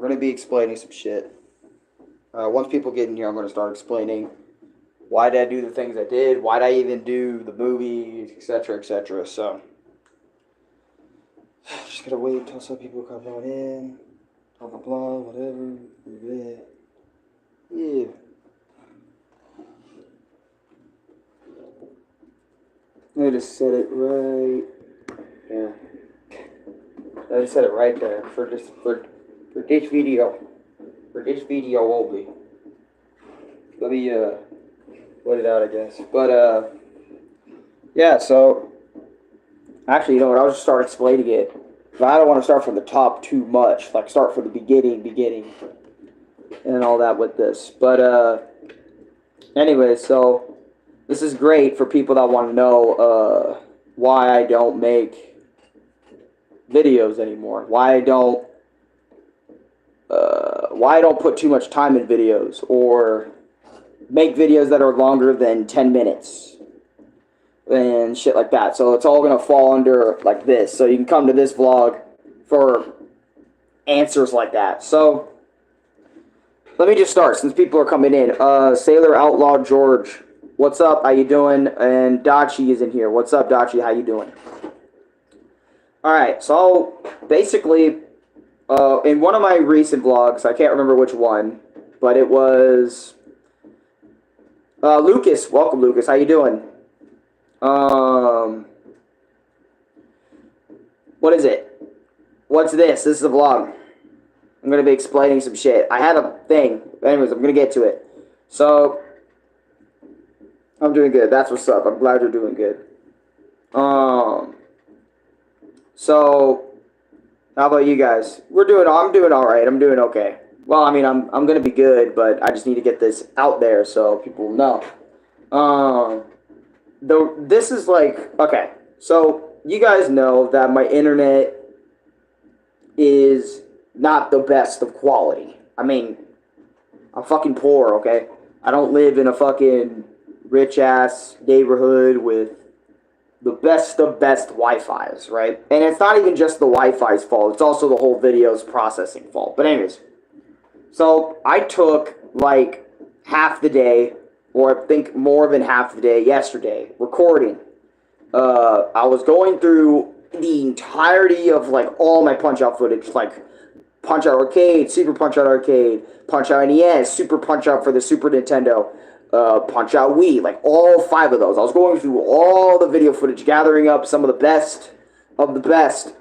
going to be explaining some shit. Once people get in here, I'm going to start explaining why did I do the things I did, why did I even do the movie, etc., etc. So, just got to wait until some people come on in, blah, blah, blah, whatever. Yeah. I just said it right. Yeah. I just said it right there for this video. For this video only. Let me let it out, I guess. But yeah, so actually, you know what, I'll just start explaining it. But I don't want to start from the top too much. Like start from the beginning and all that with this. But anyway, so this is great for people that want to know why I don't make videos anymore. Why I don't put too much time in videos or make videos that are longer than 10 minutes and shit like that. So it's all going to fall under like this. So you can come to this vlog for answers like that. So let me just start since people are coming in. Sailor Outlaw George, what's up? How you doing? And Dachi is in here. What's up, Dachi? How you doing? Alright, so basically, in one of my recent vlogs, I can't remember which one, but it was Lucas. Welcome, Lucas. How you doing? What is it? What's this? This is a vlog. I'm going to be explaining some shit. I had a thing. Anyways, I'm going to get to it. So, I'm doing good. That's what's up. I'm glad you're doing good. So, how about you guys? I'm doing alright. I'm doing okay. Well, I mean, I'm going to be good, but I just need to get this out there so people know. This is like, okay, so you guys know that my internet is not the best of quality. I mean, I'm fucking poor, okay? I don't live in a fucking rich-ass neighborhood with the best of best Wi-Fi's, right? And it's not even just the Wi-Fi's fault. It's also the whole video's processing fault. But anyways, so I took like half the day, or I think more than half the day yesterday, recording. I was going through the entirety of like all my Punch-Out footage, like Punch-Out Arcade, Super Punch-Out Arcade, Punch-Out NES, Super Punch-Out for the Super Nintendo, Punch-Out Wii, like all 5 of those. I was going through all the video footage, gathering up some of the best of the best,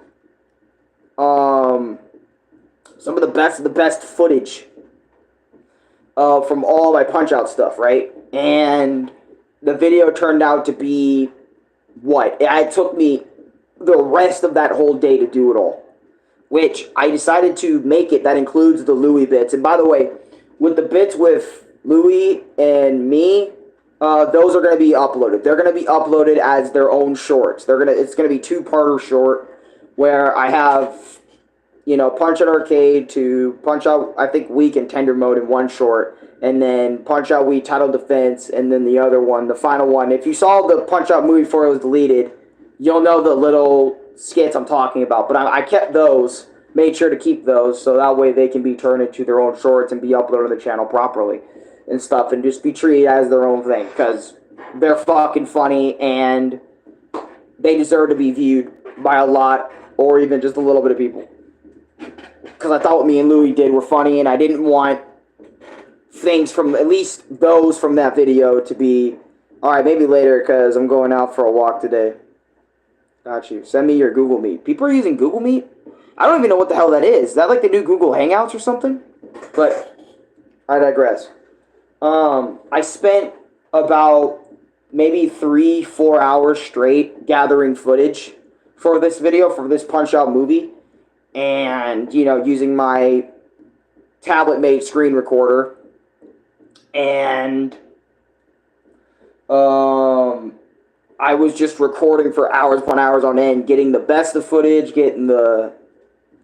some of the best footage from all my Punch-Out stuff, right? And the video turned out to be what? It took me the rest of that whole day to do it all, which I decided to make it. That includes the Louis bits. And by the way, with the bits with Louis and me, those are going to be uploaded. They're going to be uploaded as their own shorts. It's going to be 2-parter short where I have, you know, Punch-Out Arcade to Punch-Out, I think, Wii Contender Mode in one short, and then Punch-Out Wii Title Defense, and then the other one, the final one. If you saw the Punch-Out movie before it was deleted, you'll know the little skits I'm talking about. But I kept those, made sure to keep those, so that way they can be turned into their own shorts and be uploaded to the channel properly and stuff, and just be treated as their own thing, because they're fucking funny, and they deserve to be viewed by a lot, or even just a little bit of people. Because I thought what me and Louis did were funny, and I didn't want things from, at least those from that video, to be, alright, maybe later, because I'm going out for a walk today. Got you. Send me your Google Meet. People are using Google Meet? I don't even know what the hell that is. Is that like the new Google Hangouts or something? But I digress. I spent about maybe 3-4 hours straight gathering footage for this video, for this Punch-Out movie. And, you know, using my tablet-made screen recorder. And, I was just recording for hours upon hours on end, getting the best of footage, getting the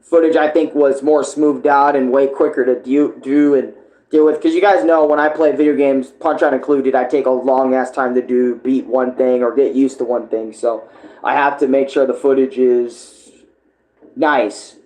footage I think was more smoothed out and way quicker to do and deal with. Because you guys know when I play video games, Punch-Out included, I take a long-ass time to beat one thing or get used to one thing. So I have to make sure the footage is nice.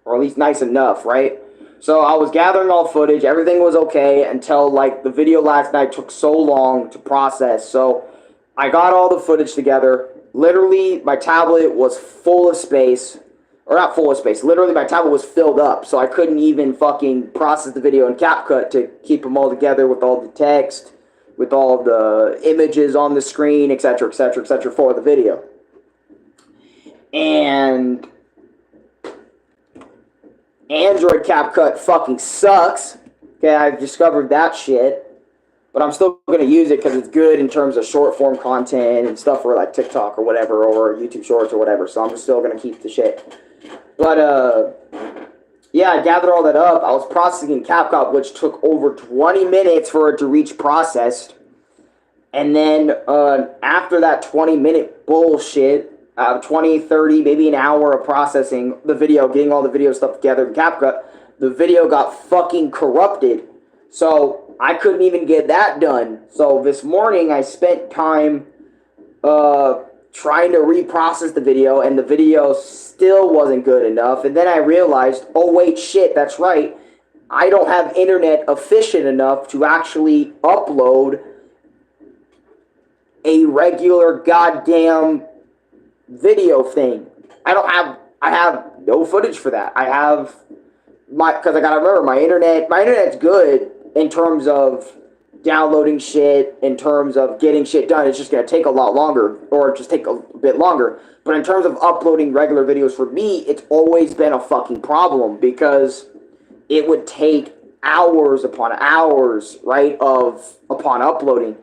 Or at least nice enough, right? So I was gathering all footage. Everything was okay until, like, the video last night took so long to process. So I got all the footage together. Literally, my tablet was full of space. Or not full of space. Literally, my tablet was filled up. So I couldn't even fucking process the video in CapCut to keep them all together with all the text, with all the images on the screen, etc., etc., etc., for the video. And Android CapCut fucking sucks. Okay, I've discovered that shit. But I'm still going to use it because it's good in terms of short form content and stuff for like TikTok or whatever, or YouTube Shorts or whatever. So I'm still going to keep the shit. But, yeah, I gathered all that up. I was processing in CapCut, which took over 20 minutes for it to reach processed. And then after that 20-minute bullshit, 20, 30, maybe an hour of processing the video, getting all the video stuff together in CapCut, the video got fucking corrupted. So I couldn't even get that done. So this morning I spent time trying to reprocess the video, and the video still wasn't good enough. And then I realized, oh wait, shit, that's right. I don't have internet efficient enough to actually upload a regular goddamn video thing. I have no footage for that. I have because I gotta remember, my internet's good in terms of downloading shit, in terms of getting shit done. It's just gonna take a lot longer, or just take a bit longer. But in terms of uploading regular videos, for me, it's always been a fucking problem, because it would take hours upon hours, right, upon uploading.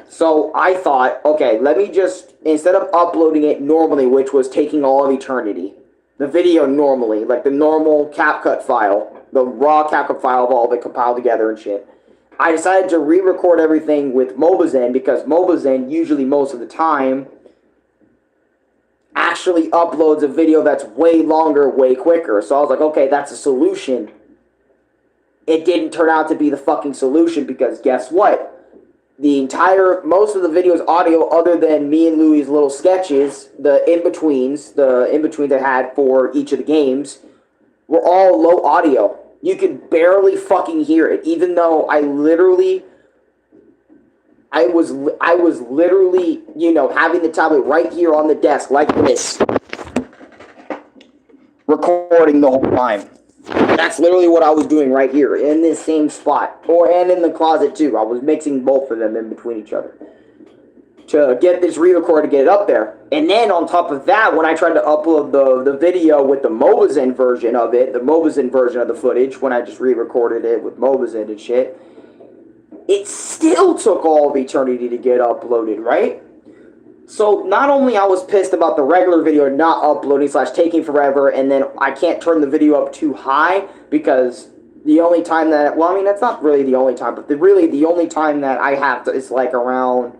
So I thought, okay, let me just, instead of uploading it normally, which was taking all of eternity, the video normally, like the normal CapCut file, the raw CapCut file of all of it compiled together and shit, I decided to re-record everything with Mobizen, because Mobizen, usually most of the time, actually uploads a video that's way longer, way quicker. So I was like, okay, that's a solution. It didn't turn out to be the fucking solution, because guess what? Most of the video's audio, other than me and Louie's little sketches, the in-betweens I had for each of the games, were all low audio. You could barely fucking hear it, even though I was literally, having the tablet right here on the desk, like this, recording the whole time. That's literally what I was doing right here, in this same spot. And in the closet, too. I was mixing both of them in between each other to get this re-record, to get it up there. And then, on top of that, when I tried to upload the video with the Mobizen version of it, the Mobizen version of the footage, when I just re-recorded it with Mobizen and shit, it still took all of eternity to get uploaded, right? So, not only I was pissed about the regular video not uploading / taking forever, and then I can't turn the video up too high, because the only time that, well, I mean, that's not really the only time, but really the only time that I have to is like around,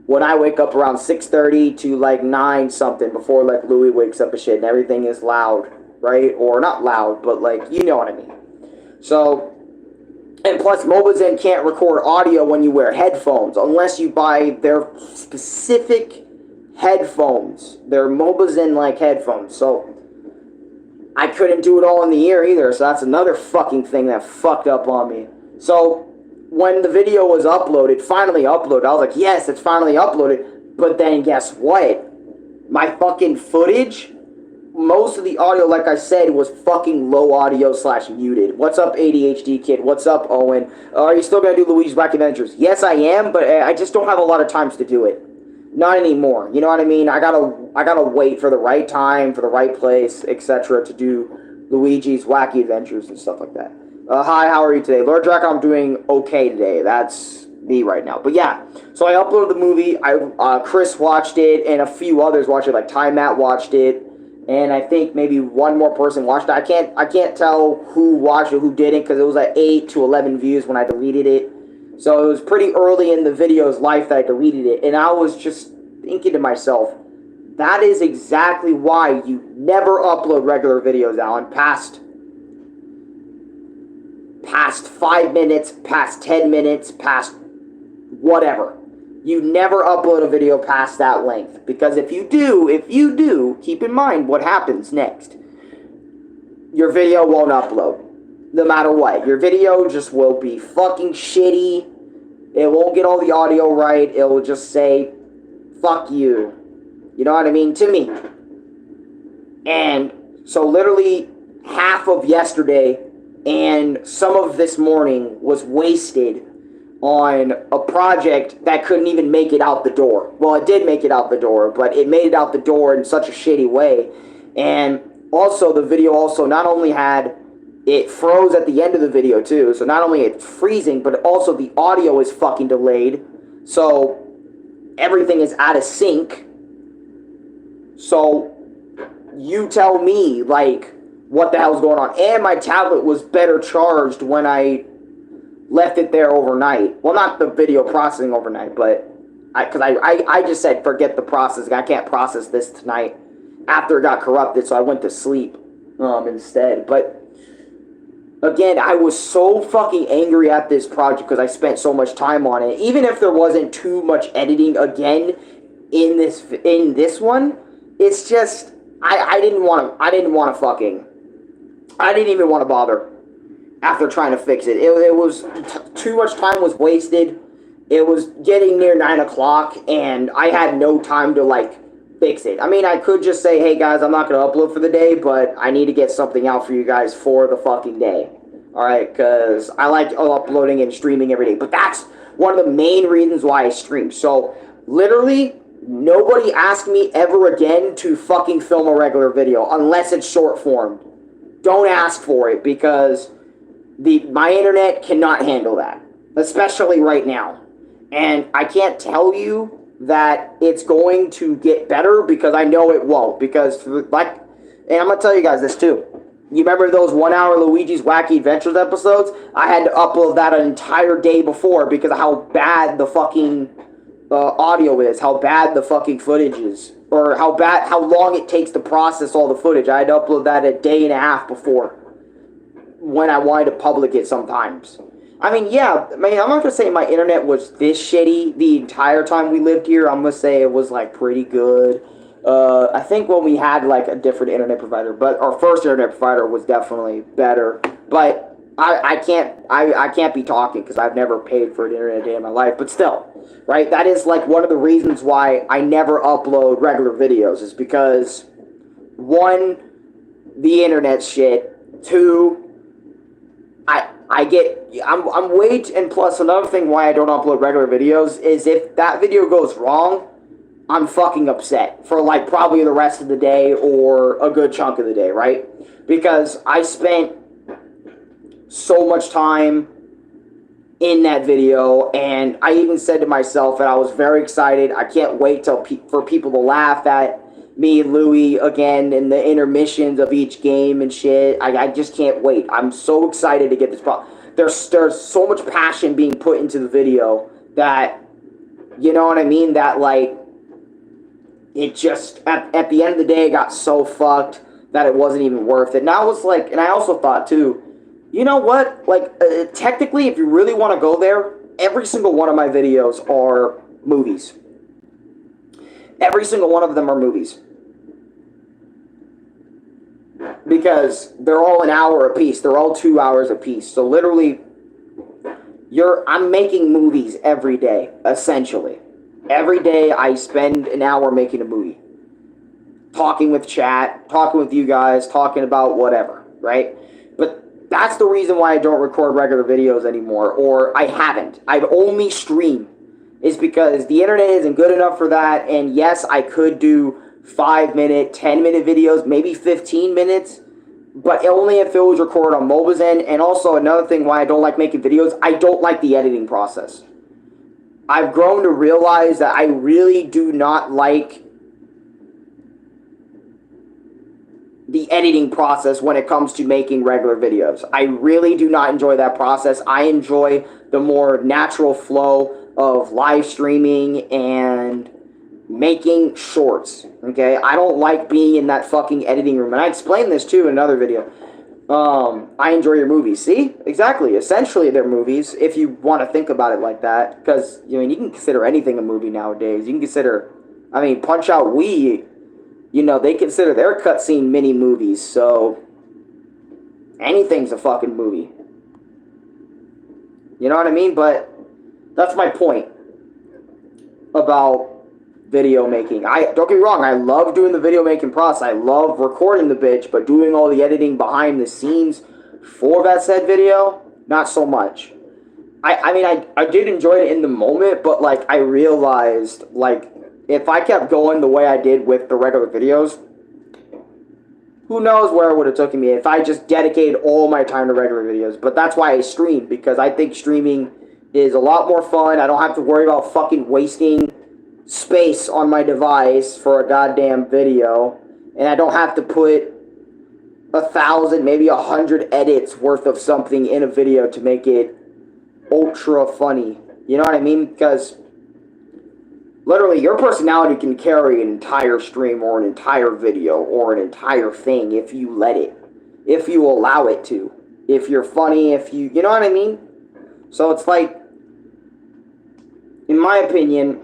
when I wake up around 6:30 to like 9 something, before like Louie wakes up and shit, and everything is loud, right? Or not loud, but like, you know what I mean. So, and plus, Mobizen can't record audio when you wear headphones, unless you buy their specific headphones. They're Mobizen-like headphones, so I couldn't do it all in the ear either, so that's another fucking thing that fucked up on me. So, when the video was uploaded, finally uploaded, I was like, yes, it's finally uploaded, but then guess what? My fucking footage, most of the audio, like I said, was fucking low audio / muted. What's up, ADHD kid? What's up, Owen? Are you still gonna do Luigi's Wacky Adventures? Yes, I am, but I just don't have a lot of times to do it. Not anymore. You know what I mean? I gotta wait for the right time, for the right place, etc. to do Luigi's Wacky Adventures and stuff like that. Hi, how are you today? Lord Draco, I'm doing okay today. That's me right now. But yeah, so I uploaded the movie. Chris watched it, and a few others watched it, like Ty Matt watched it, and I think maybe one more person watched it. I can't tell who watched it, who didn't, because it was at 8 to 11 views when I deleted it. So it was pretty early in the video's life that I deleted it, and I was just thinking to myself, that is exactly why you never upload regular videos, Alan, past 5 minutes, past 10 minutes, past whatever. You never upload a video past that length, because if you do, keep in mind what happens next. Your video won't upload. no matter what. Your video just will be fucking shitty. It won't get all the audio right. It will just say, fuck you. You know what I mean? To me. And so literally half of yesterday and some of this morning was wasted on a project that couldn't even make it out the door. Well, it did make it out the door, but it made it out the door in such a shitty way. And also, the video also not only had, it froze at the end of the video too, so not only it's freezing, but also the audio is fucking delayed, so everything is out of sync. So you tell me, like, what the hell's going on. And my tablet was better charged when I left it there overnight. Well, not the video processing overnight, but I just said forget the processing. I can't process this tonight after it got corrupted, so I went to sleep instead. But again, I was so fucking angry at this project because I spent so much time on it. Even if there wasn't too much editing again in this one, it's just I didn't even want to bother after trying to fix it. It was too much time was wasted. It was getting near 9 o'clock, and I had no time to, like, fix it. I mean, I could just say, hey, guys, I'm not going to upload for the day, but I need to get something out for you guys for the fucking day. Alright, because I like uploading and streaming every day. But that's one of the main reasons why I stream. So, literally, nobody asked me ever again to fucking film a regular video, unless it's short form. Don't ask for it, because my internet cannot handle that, especially right now. And I can't tell you that it's going to get better, because I know it won't. Because, like, and I'm going to tell you guys this too. You remember those 1 hour Luigi's Wacky Adventures episodes? I had to upload that an entire day before because of how bad the fucking audio is, how bad the fucking footage is, or how long it takes to process all the footage. I had to upload that a day and a half before when I wanted to public it sometimes. I mean, yeah, I'm not going to say my internet was this shitty the entire time we lived here. I'm going to say it was, like, pretty good. I think when we had, like, a different internet provider, but our first internet provider was definitely better. But I can't be talking because I've never paid for an internet a day in my life. But still, right? That is, like, one of the reasons why I never upload regular videos, is because, one, the internet shit. Two, I'm way and plus another thing why I don't upload regular videos is if that video goes wrong, I'm fucking upset for, like, probably the rest of the day or a good chunk of the day, right? Because I spent so much time in that video, and I even said to myself that I was very excited. I can't wait for people to laugh at me and Louie again in the intermissions of each game and shit. I just can't wait. I'm so excited to get this problem. There's so much passion being put into the video that, you know what I mean, that, like, it just, at the end of the day, it got so fucked that it wasn't even worth it. And I was like, and I also thought, too, you know what? Like, technically, if you really want to go there, every single one of my videos are movies. Every single one of them are movies. Because they're all an hour apiece. They're all 2 hours apiece. So literally, I'm making movies every day, essentially. Every day I spend an hour making a movie. Talking with chat, talking with you guys, talking about whatever, right? But that's the reason why I don't record regular videos anymore, or I haven't. I've only streamed. Is because the internet isn't good enough for that, and yes, I could do 5-minute, 10-minute videos, maybe 15 minutes, but only if it was recorded on Mobizen. And also another thing why I don't like making videos, I don't like the editing process. I've grown to realize that I really do not like the editing process when it comes to making regular videos. I really do not enjoy that process. I enjoy the more natural flow of live streaming and making shorts, okay? I don't like being in that fucking editing room. And I explained this too in another video. I enjoy your movies. See? Exactly. Essentially, they're movies, if you want to think about it like that. Because, I mean, you can consider anything a movie nowadays. You can consider, I mean, Punch-Out Wii, you know, they consider their cutscene mini-movies. So, Anything's a fucking movie. You know what I mean? But that's my point about video making. I don't get me wrong, I love doing the video making process. I love recording the bitch, but doing all the editing behind the scenes for that said video, not so much. I mean, I did enjoy it in the moment, but, like, I realized, like, if I kept going the way I did with the regular videos, who knows where it would have taken me if I just dedicated all my time to regular videos. But that's why I stream, because I think streaming is a lot more fun. I don't have to worry about fucking wasting space on my device for a goddamn video, and I don't have to put 1,000, maybe 100 edits worth of something in a video to make it ultra funny. You know what I mean? Because literally your personality can carry an entire stream or an entire video or an entire thing if you let it, if you allow it to, if you're funny, if you know what I mean? So it's like, in my opinion,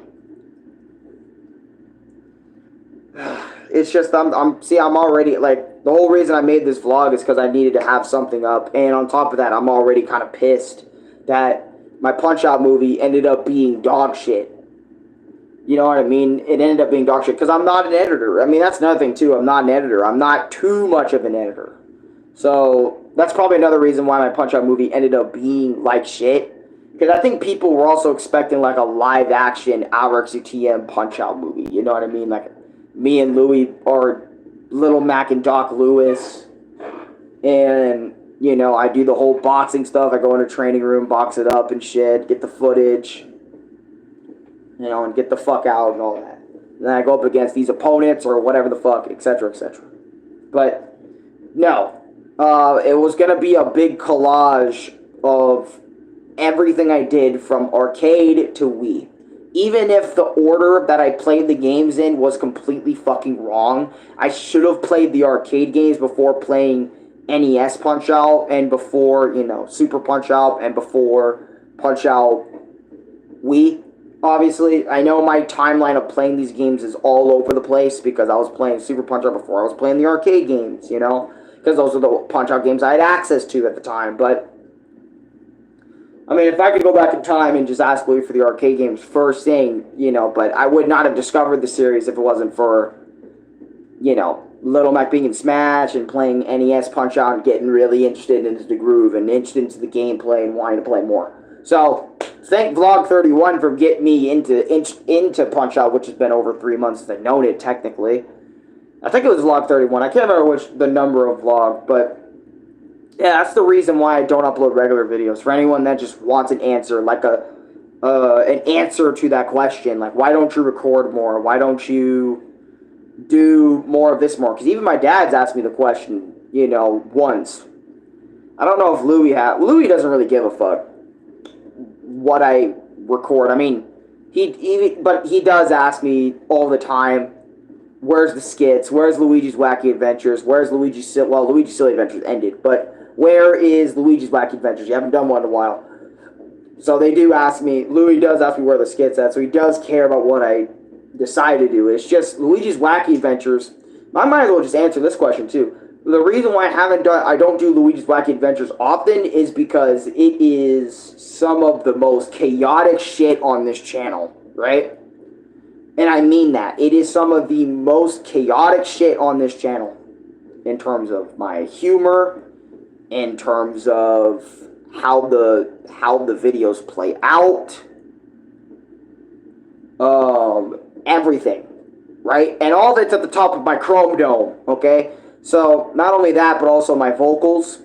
it's just, I'm already, like, the whole reason I made this vlog is because I needed to have something up, and on top of that, I'm already kind of pissed that my Punch-Out movie ended up being dog shit. You know what I mean? It ended up being dog shit, because I'm not an editor. I mean, that's another thing, too. I'm not an editor. I'm not too much of an editor. So, that's probably another reason why my Punch-Out movie ended up being like shit. Because I think people were also expecting, like, a live-action Alex UTM Punch-Out movie. You know what I mean? Like, me and Louis, or Little Mac and Doc Lewis, and, you know, I do the whole boxing stuff. I go in a training room, box it up and shit, get the footage, you know, and get the fuck out and all that. And then I go up against these opponents or whatever the fuck, etc., etc. But, no. It was going to be a big collage of everything I did from arcade to Wii. Even if the order that I played the games in was completely fucking wrong, I should have played the arcade games before playing NES Punch-Out and before, you know, Super Punch-Out and before Punch-Out Wii. Obviously, I know my timeline of playing these games is all over the place because I was playing Super Punch-Out before I was playing the arcade games, you know? Because those are the Punch-Out games I had access to at the time, but I mean, if I could go back in time and just ask Louis for the arcade games first thing, you know, but I would not have discovered the series if it wasn't for, you know, Little Mac being in Smash and playing NES Punch-Out and getting really interested into the groove and interested into the gameplay and wanting to play more. So, thank Vlog 31 for getting me into Punch-Out, which has been over 3 months since I've known it, technically. I think it was Vlog 31. I can't remember the number of vlog, but yeah, that's the reason why I don't upload regular videos. For anyone that just wants an answer, like an answer to that question, like, why don't you record more? Why don't you do more of this more? Because even my dad's asked me the question, you know, once. I don't know if Louis doesn't really give a fuck what I record. I mean, but he does ask me all the time, where's the skits? Where's Luigi's Wacky Adventures? Where's Luigi's Silly Adventures ended, but where is Luigi's Wacky Adventures? You haven't done one in a while. So they do ask me, Louis does ask me where the skit's at, so he does care about what I decide to do. It's just Luigi's Wacky Adventures. I might as well just answer this question too. The reason why I don't do Luigi's Wacky Adventures often is because it is some of the most chaotic shit on this channel, right? And I mean that. It is some of the most chaotic shit on this channel in terms of my humor, in terms of how the videos play out, everything, right? And all that's at the top of my Chrome Dome, okay? So, not only that, but also my vocals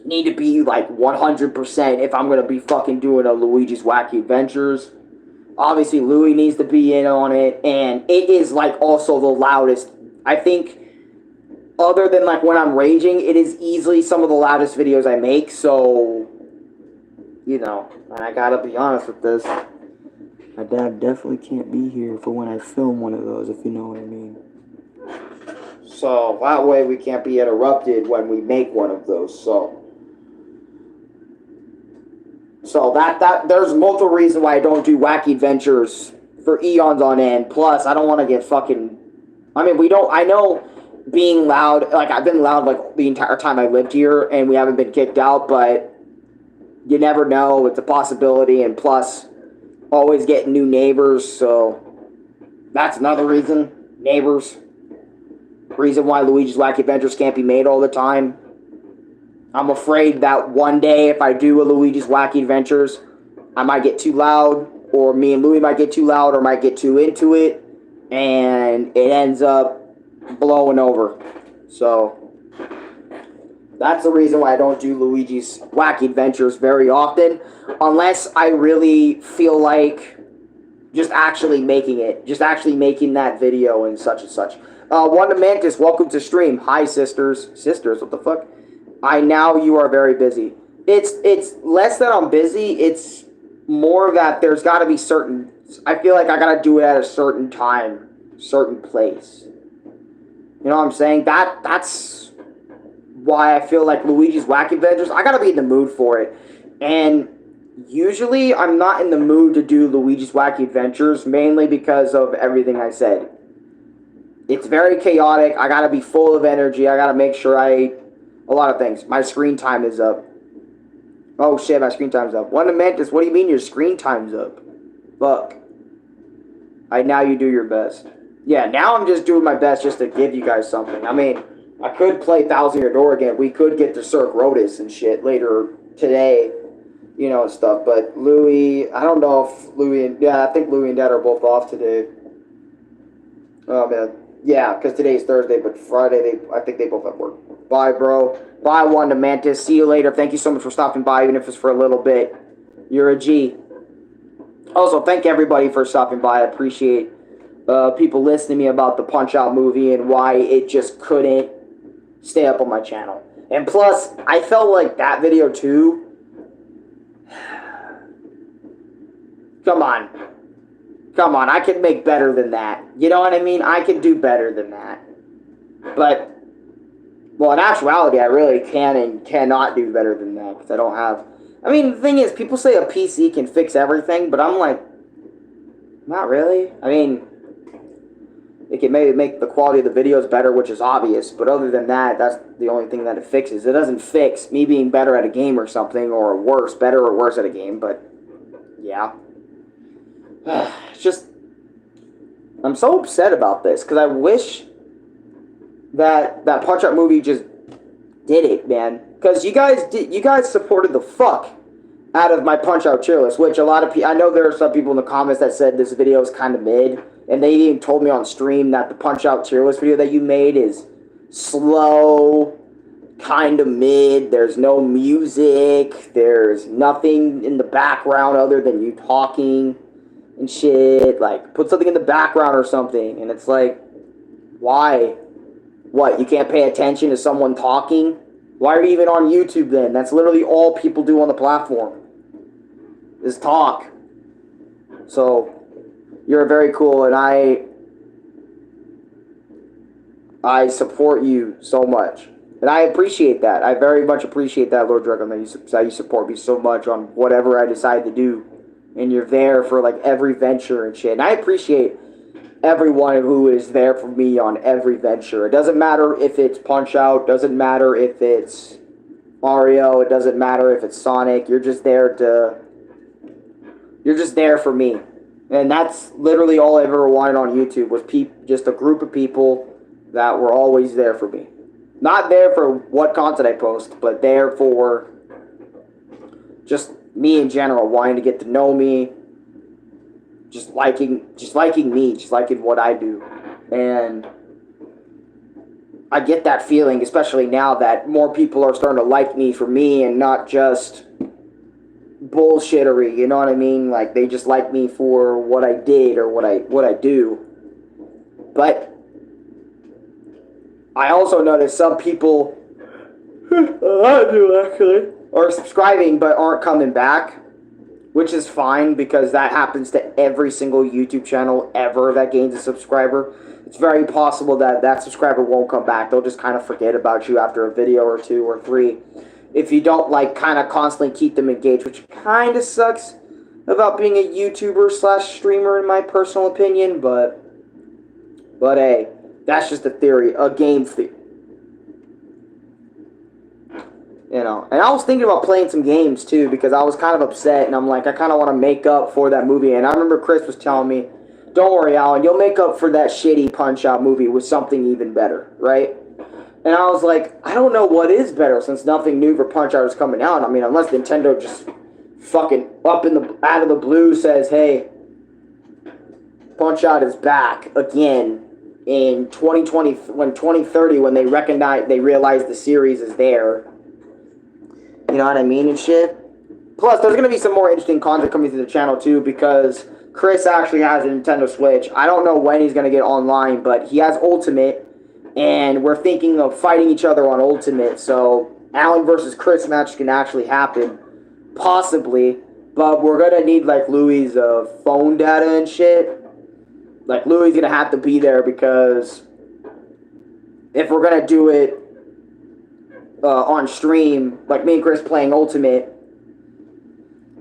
need to be, like, 100% if I'm going to be fucking doing a Luigi's Wacky Adventures. Obviously, Louis needs to be in on it, and it is, like, also the loudest. I think, other than, like, when I'm raging, it is easily some of the loudest videos I make, so, you know, I gotta be honest with this. My dad definitely can't be here for when I film one of those, if you know what I mean. So, that way we can't be interrupted when we make one of those, so that there's multiple reasons why I don't do Wacky Adventures for eons on end. Plus, I don't want to get fucking, I mean, I know being loud. Like, I've been loud, like, the entire time I lived here, and we haven't been kicked out, but you never know. It's a possibility, and plus, always getting new neighbors, so that's another reason. Neighbors. Reason why Luigi's Wacky Adventures can't be made all the time. I'm afraid that one day, if I do a Luigi's Wacky Adventures, I might get too loud, or me and Louie might get too loud, or might get too into it, and it ends up blowing over. So that's the reason why I don't do Luigi's Wacky Adventures very often, unless I really feel like just actually making it, just actually making that video and such and such. Wanda Mantis, welcome to stream. Hi, sisters. Sisters, what the fuck? I now you are very busy. It's less that I'm busy, it's more that there's got to be certain, I feel like I got to do it at a certain time, certain place. You know what I'm saying? That's why I feel like Luigi's Wacky Adventures, I got to be in the mood for it. And usually I'm not in the mood to do Luigi's Wacky Adventures, mainly because of everything I said. It's very chaotic. I got to be full of energy. I got to make sure a lot of things. My screen time is up. Oh shit, my screen time's up. Wanda Mantis, what do you mean your screen time's up? Fuck. Now you do your best. Yeah, now I'm just doing my best just to give you guys something. I mean, I could play Thousand Year Door again. We could get to Cirque Rotus and shit later today, you know, and stuff. But Louie, I don't know if Louie and, yeah, I think Louie and Dad are both off today. Oh man, yeah, because today's Thursday, but Friday, I think they both have work. Bye, bro. Bye, Wanda Mantis. See you later. Thank you so much for stopping by, even if it's for a little bit. You're a G. Also, thank everybody for stopping by. I appreciate people listening to me about the Punch-Out movie and why it just couldn't stay up on my channel. And plus, I felt like that video too. Come on. Come on, I can make better than that. You know what I mean? I can do better than that. But, well, in actuality, I really can and cannot do better than that because I don't have... I mean, the thing is, people say a PC can fix everything, but I'm like, not really. I mean, it can maybe make the quality of the videos better, which is obvious, but other than that, that's the only thing that it fixes. It doesn't fix me being better at a game or something, or worse, better or worse at a game, but, yeah. It's just, I'm so upset about this, because I wish that Punch-Out movie just did it, man. Because you guys supported the fuck out of my Punch-Out tier list, which a lot of people, I know there are some people in the comments that said this video is kind of mid, and they even told me on stream that the Punch-Out tier list video that you made is slow, kind of mid, there's no music, there's nothing in the background other than you talking and shit, like, put something in the background or something, and it's like, why? What, you can't pay attention to someone talking? Why are you even on YouTube then? That's literally all people do on the platform, is talk. So, you're very cool, and I support you so much. And I appreciate that. I very much appreciate that, Lord Dragon, that you support me so much on whatever I decide to do. And you're there for, like, every venture and shit. And I appreciate everyone who is there for me on every venture. It doesn't matter if it's Punch-Out. Doesn't matter if it's Mario. It doesn't matter if it's Sonic. You're just there to... You're just there for me. And that's literally all I ever wanted on YouTube, was just a group of people that were always there for me. Not there for what content I post, but there for just me in general, wanting to get to know me, just liking me, just liking what I do. And I get that feeling, especially now that more people are starting to like me for me and not just bullshittery, you know what I mean? Like, they just like me for what I did or what I do. But I also noticed some people, I do actually, are subscribing but aren't coming back, which is fine because that happens to every single YouTube channel ever that gains a subscriber. It's very possible that that subscriber won't come back. They'll just kind of forget about you after a video or 2 or 3 if you don't, like, kind of constantly keep them engaged, which kind of sucks about being a YouTuber / streamer in my personal opinion, but hey, That's just a theory, a game theory. You know, and I was thinking about playing some games too because I was kind of upset, and I'm like, I kind of want to make up for that movie. And I remember Chris was telling me, "Don't worry, Alan, you'll make up for that shitty Punch-Out movie with something even better, right?" And I was like, I don't know what is better since nothing new for Punch-Out is coming out. I mean, unless Nintendo just fucking up in the out of the blue says, "Hey, Punch-Out is back again in 2020 when 2030 when they realize the series is there." You know what I mean and shit. Plus, there's going to be some more interesting content coming to the channel too because Chris actually has a Nintendo Switch. I don't know when he's going to get online, but he has Ultimate, and we're thinking of fighting each other on Ultimate. So, Alan versus Chris match can actually happen, possibly, but we're going to need like Louis' phone data and shit. Like, Louis' going to have to be there because if we're going to do it on stream, like me and Chris playing Ultimate,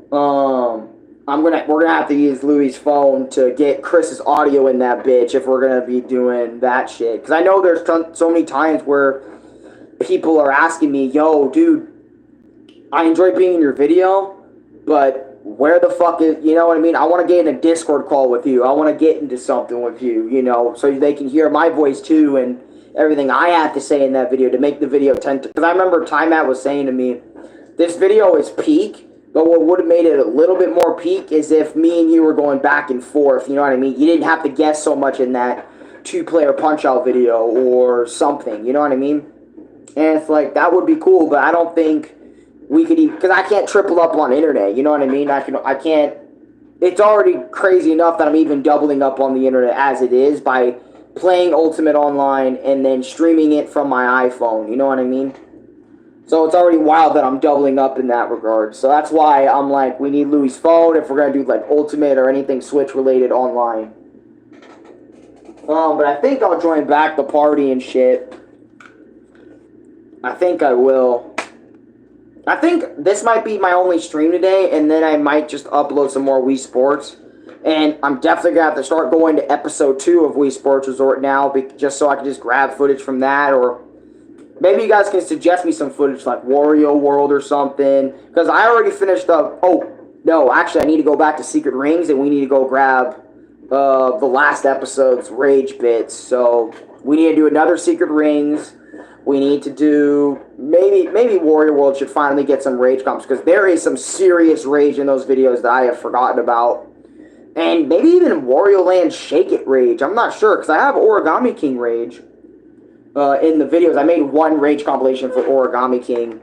we're gonna have to use Louis' phone to get Chris's audio in that bitch if we're gonna be doing that shit. Because I know there's so many times where people are asking me, "Yo, dude, I enjoy being in your video, but where the fuck is, you know what I mean? I want to get in a Discord call with you. I want to get into something with you, you know, so they can hear my voice too and everything I have to say in that video to make the video 10 because I remember Time Matt was saying to me, this video is peak, but what would have made it a little bit more peak is if me and you were going back and forth, you know what I mean? You didn't have to guess so much in that 2-player Punch-Out video or something, you know what I mean? And it's like, that would be cool, but I don't think we could even, because I can't triple up on internet, you know what I mean? I can't, it's already crazy enough that I'm even doubling up on the internet as it is by playing Ultimate Online and then streaming it from my iPhone, you know what I mean? So it's already wild that I'm doubling up in that regard. So that's why I'm like, we need Louis' phone if we're going to do like Ultimate or anything Switch related online. But I think I'll join back the party and shit. I think I will. I think this might be my only stream today, and then I might just upload some more Wii Sports. And I'm definitely going to have to start going to episode 2 of Wii Sports Resort now, just so I can just grab footage from that, or maybe you guys can suggest me some footage like Wario World or something, because I already finished up, oh, no, actually I need to go back to Secret Rings, and we need to go grab the last episode's Rage bits, so we need to do another Secret Rings. We need to do, maybe Wario World should finally get some Rage comps, because there is some serious Rage in those videos that I have forgotten about. And maybe even Wario Land Shake It Rage. I'm not sure, because I have Origami King Rage in the videos. I made one Rage compilation for Origami King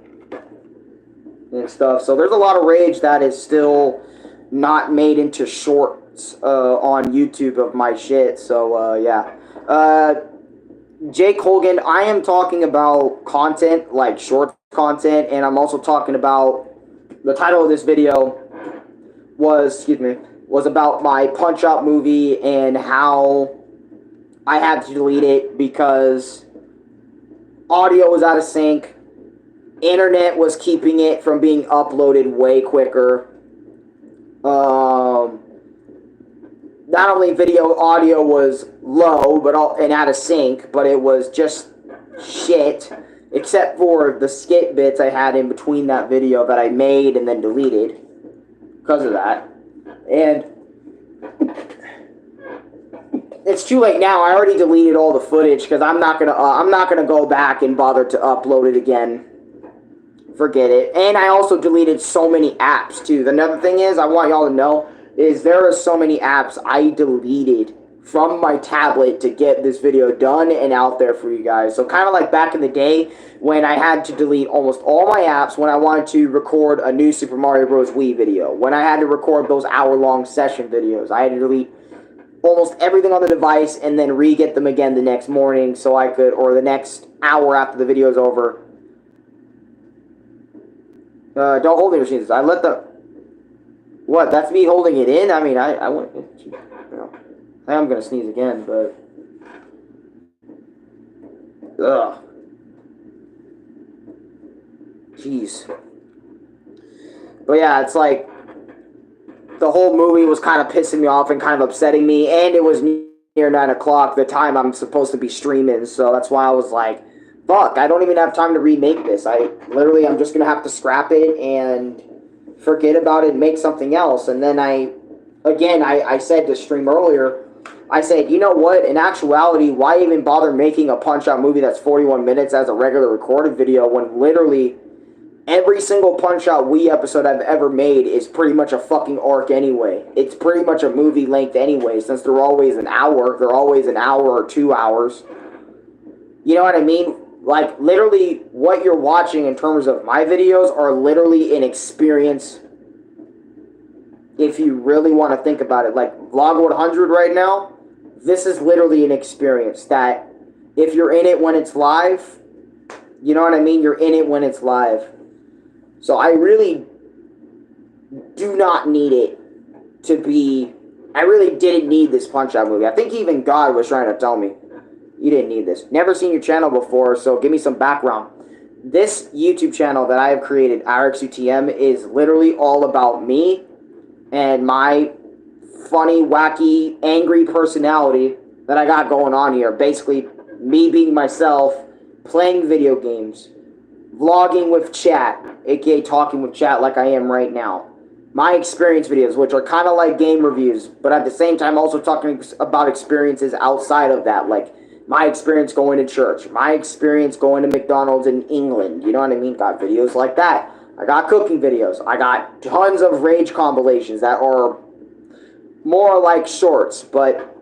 and stuff. So there's a lot of Rage that is still not made into shorts on YouTube of my shit. So, yeah. Jake Hogan, I am talking about content, like short content, and I'm also talking about, the title of this video was about my Punch-Out movie and how I had to delete it because audio was out of sync, internet was keeping it from being uploaded way quicker. Not only video, audio was low and out of sync, but it was just shit, except for the skit bits I had in between that video that I made and then deleted because of that. And it's too late now. I already deleted all the footage because I'm not gonna go back and bother to upload it again. Forget it. And I also deleted so many apps too. Another thing is, I want y'all to know, is there are so many apps I deleted from my tablet to get this video done and out there for you guys. So kind of like back in the day when I had to delete almost all my apps when I wanted to record a new Super Mario Bros. Wii video. When I had to record those hour-long session videos. I had to delete almost everything on the device and then re-get them again the next morning so I could, or the next hour after the video is over. Don't hold your machines. I let the... What? That's me holding it in? I mean, I went... You know, I am gonna sneeze again, but... Ugh. Jeez. But yeah, it's like... The whole movie was kind of pissing me off and kind of upsetting me, and it was near 9 o'clock, the time I'm supposed to be streaming. So that's why I was like, fuck, I don't even have time to remake this. I'm just going to have to scrap it and forget about it and make something else. And then I said to stream earlier, I said, you know what? In actuality, why even bother making a Punch-Out movie that's 41 minutes as a regular recorded video when literally every single Punch-Out Wii episode I've ever made is pretty much a fucking arc anyway. It's pretty much a movie length anyway, since they're always an hour. They're always an hour or 2 hours. You know what I mean? Like, literally, what you're watching in terms of my videos are literally an experience. If you really want to think about it, like Vlog 100 right now, this is literally an experience that if you're in it when it's live, you know what I mean? You're in it when it's live. So I really do not need it to be... I really didn't need this Punch-Out movie. I think even God was trying to tell me, you didn't need this. Never seen your channel before, so give me some background. This YouTube channel that I have created, RxUTM, is literally all about me and my funny, wacky, angry personality that I got going on here. Basically, me being myself, playing video games, vlogging with chat, aka talking with chat like I am right now. My experience videos, which are kind of like game reviews, but at the same time also talking about experiences outside of that, like my experience going to church, my experience going to McDonald's in England, you know what I mean? Got videos like that. I got cooking videos. I got tons of rage compilations that are more like shorts, but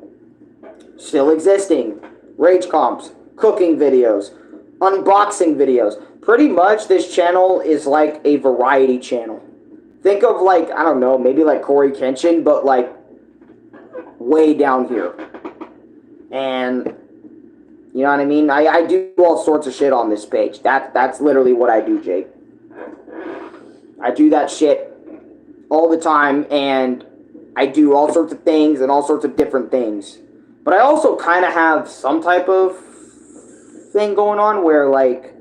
still existing. Rage comps, cooking videos, unboxing videos. Pretty much this channel is like a variety channel. Think of like, I don't know, maybe like Corey Kenshin, but like way down here. And you know what I mean? I do all sorts of shit on this page. That's literally what I do, Jake. I do that shit all the time, and I do all sorts of things and all sorts of different things. But I also kind of have some type of thing going on where, like,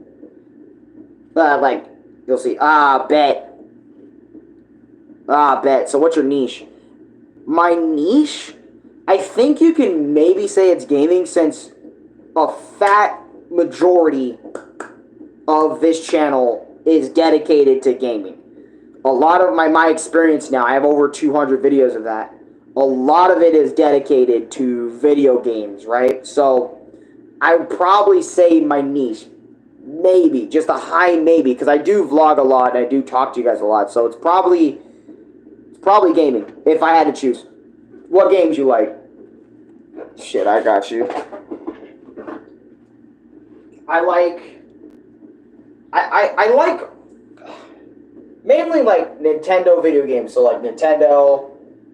you'll see. Bet. Bet. So what's your niche? My niche? I think you can maybe say it's gaming, since a fat majority of this channel is dedicated to gaming. A lot of my experience now, I have over 200 videos of that. A lot of it is dedicated to video games, right? So I would probably say my niche, maybe, just a high maybe, because I do vlog a lot and I do talk to you guys a lot. So it's probably gaming, if I had to choose. What games you like? Shit, I got you. I like mainly like Nintendo video games. So like Nintendo,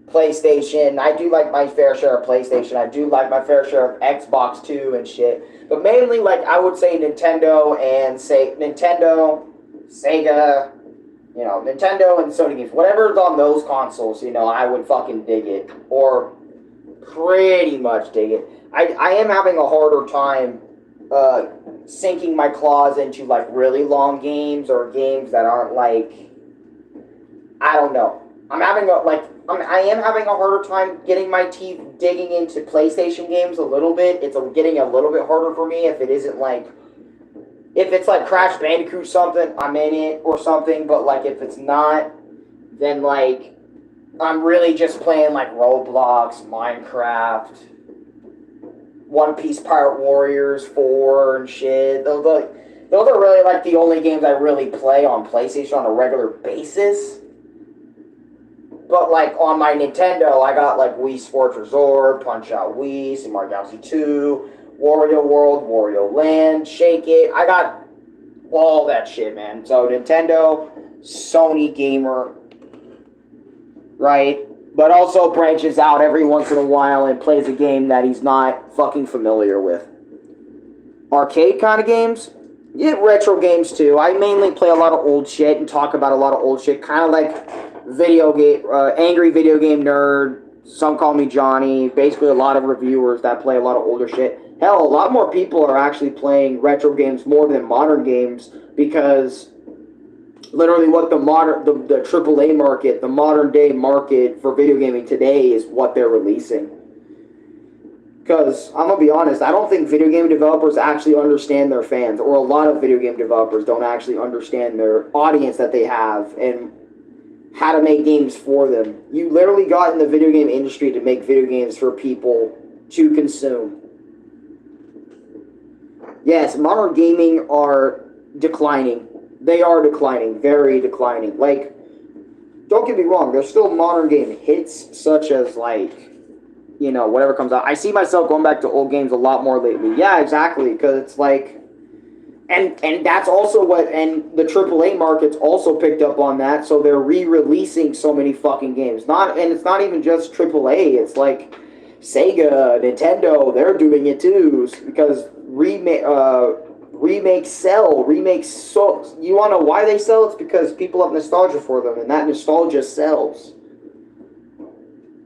PlayStation. I do like my fair share of PlayStation. I do like my fair share of Xbox too and shit. But mainly, like, I would say Nintendo and Nintendo, Sega, you know, Nintendo and Sony games. Whatever's on those consoles, you know, I would fucking dig it. Or pretty much dig it. I am having a harder time sinking my claws into, like, really long games or games that aren't, like, I don't know. I am having a harder time getting my teeth digging into PlayStation games a little bit. It's getting a little bit harder for me if it isn't, like, if it's, like, Crash Bandicoot something, I'm in it or something. But, like, if it's not, then, like, I'm really just playing, like, Roblox, Minecraft, One Piece Pirate Warriors 4 and shit. Those are really, like, the only games I really play on PlayStation on a regular basis. But, like, on my Nintendo, I got, like, Wii Sports Resort, Punch-Out Wii, Super Mario Galaxy 2, Wario World, Wario Land, Shake It. I got all that shit, man. So, Nintendo, Sony gamer, right? But also branches out every once in a while and plays a game that he's not fucking familiar with. Arcade kind of games? Yeah, retro games, too. I mainly play a lot of old shit and talk about a lot of old shit. Kind of like angry video game nerd. Some call me Johnny. Basically, a lot of reviewers that play a lot of older shit. Hell, a lot more people are actually playing retro games more than modern games, because literally what the AAA market, the modern day market for video gaming today is what they're releasing. Because I'm going to be honest, I don't think video game developers actually understand their fans, or a lot of video game developers don't actually understand their audience that they have and how to make games for them. You literally got in the video game industry to make video games for people to consume. Yes, modern gaming are declining. They are declining, very declining. Like, don't get me wrong, there's still modern game hits, such as, like, you know, whatever comes out. I see myself going back to old games a lot more lately. Yeah, exactly, because it's like, and that's also what, and the AAA market's also picked up on that, so they're re-releasing so many fucking games. And it's not even just AAA, it's like Sega, Nintendo, they're doing it too, because remakes sell. Remakes so. You want to know why they sell? It's because people have nostalgia for them, and that nostalgia sells.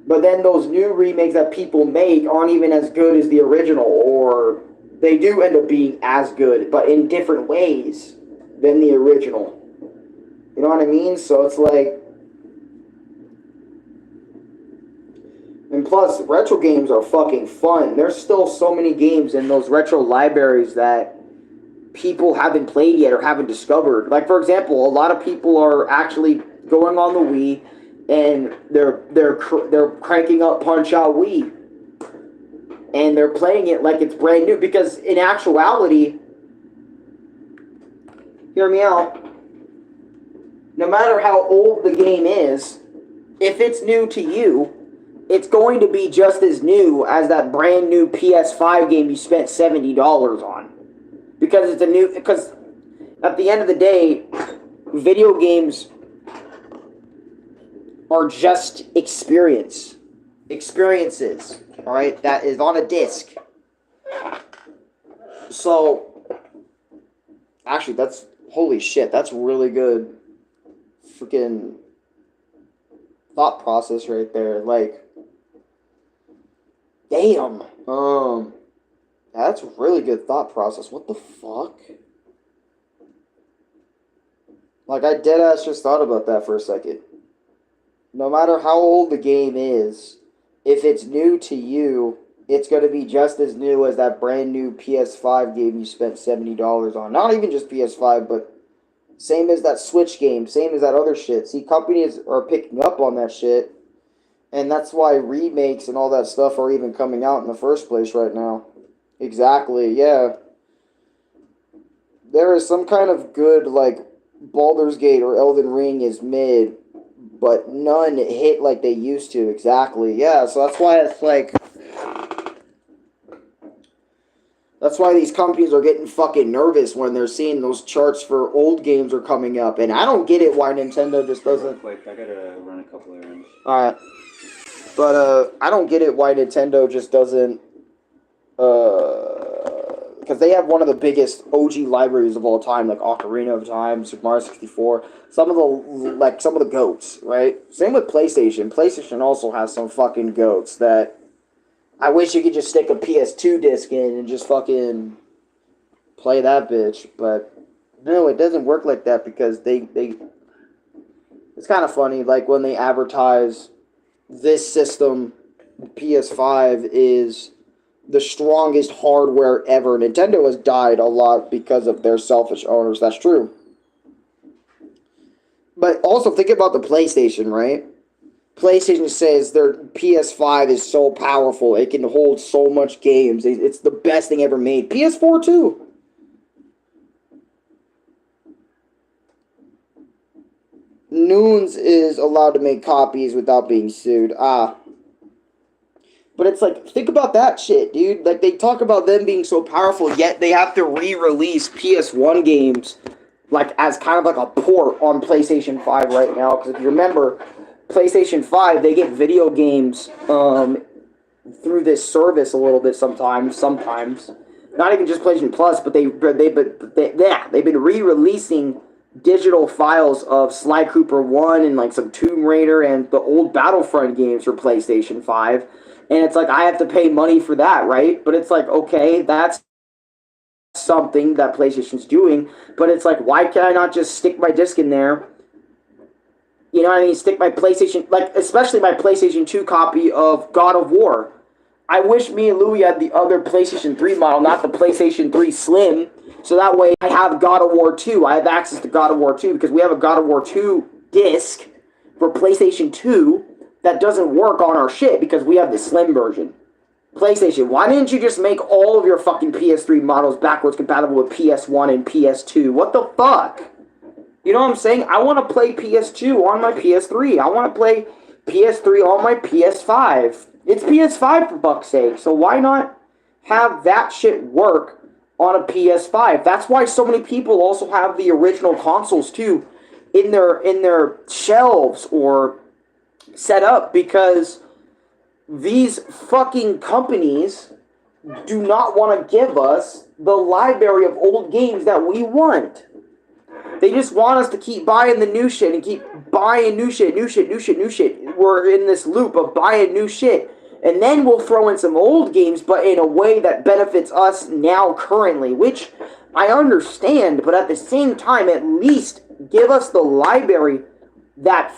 But then those new remakes that people make aren't even as good as the original, or they do end up being as good, but in different ways than the original. You know what I mean? So it's like... And plus, retro games are fucking fun. There's still so many games in those retro libraries that people haven't played yet or haven't discovered. Like, for example, a lot of people are actually going on the Wii and they're cranking up Punch-Out Wii. And they're playing it like it's brand new. Because in actuality, hear me out, no matter how old the game is, if it's new to you, it's going to be just as new as that brand new PS5 game you spent $70 on. Because it's a new... Because at the end of the day, video games are just experiences. Alright? That is on a disc. So... Actually, that's... Holy shit, that's really good freaking thought process right there. Like... Damn. That's a really good thought process. What the fuck? Like, I deadass just thought about that for a second. No matter how old the game is, if it's new to you, it's going to be just as new as that brand new PS5 game you spent $70 on. Not even just PS5, but same as that Switch game, same as that other shit. See, companies are picking up on that shit. And that's why remakes and all that stuff are even coming out in the first place right now. Exactly, yeah. There is some kind of good, like, Baldur's Gate or Elden Ring is mid, but none hit like they used to, exactly. Yeah, so that's why it's like... That's why these companies are getting fucking nervous when they're seeing those charts for old games are coming up. And I don't get it why Nintendo just doesn't... Quick, I gotta run a couple errands. Alright. But, I don't get it why Nintendo just doesn't, because they have one of the biggest OG libraries of all time, like Ocarina of Time, Super Mario 64, some of the GOATs, right? Same with PlayStation. PlayStation also has some fucking GOATs that I wish you could just stick a PS2 disc in and just fucking play that bitch, but no, it doesn't work like that because they it's kind of funny, like when they advertise this system, PS5, is the strongest hardware ever. Nintendo has died a lot because of their selfish owners. That's true. But also think about the PlayStation, right? PlayStation says their PS5 is so powerful. It can hold so much games. It's the best thing ever made. PS4 too. Noons is allowed to make copies without being sued. But it's like, think about that shit, dude. Like, they talk about them being so powerful, yet they have to re-release PS1 games, like, as kind of like a port on PlayStation 5 right now. Because if you remember, PlayStation 5, they get video games through this service a little bit sometimes. Not even just PlayStation Plus, but they've been re-releasing digital files of Sly Cooper 1 and like some Tomb Raider and the old Battlefront games for PlayStation 5. And it's like, I have to pay money for that, right? But it's like, okay, that's something that PlayStation's doing. But it's like, why can I not just stick my disc in there? You know what I mean? Stick my PlayStation, like, especially my PlayStation 2 copy of God of War. I wish me and Louie had the other PlayStation 3 model, not the PlayStation 3 Slim. So that way I have God of War 2. I have access to God of War 2 because we have a God of War 2 disc for PlayStation 2 that doesn't work on our shit because we have the Slim version. PlayStation, why didn't you just make all of your fucking PS3 models backwards compatible with PS1 and PS2? What the fuck? You know what I'm saying? I want to play PS2 on my PS3. I want to play PS3 on my PS5. It's PS5 for fuck's sake. So why not have that shit work on a PS5? That's why so many people also have the original consoles too in their shelves or set up, because these fucking companies do not want to give us the library of old games that we want. They just want us to keep buying the new shit and keep buying new shit. We're in this loop of buying new shit. And then we'll throw in some old games, but in a way that benefits us now currently, which I understand, but at the same time, at least give us the library that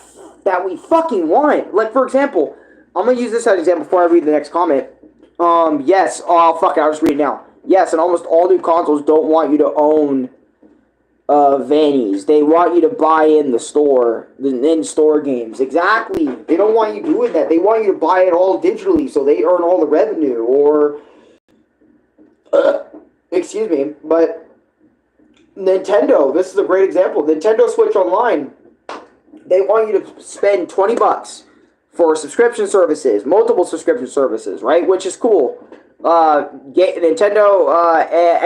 we fucking want. Like, for example, I'm going to use this as an example before I read the next comment. Yes, oh, fuck it, I'll just read it now. Yes, and almost all new consoles don't want you to own Vannies. They want you to buy in the store, the in-store games. Exactly. They don't want you doing that. They want you to buy it all digitally so they earn all the revenue. Or, excuse me, but Nintendo, this is a great example. Nintendo Switch Online, they want you to spend $20 for subscription services, multiple subscription services, right? Which is cool. Nintendo,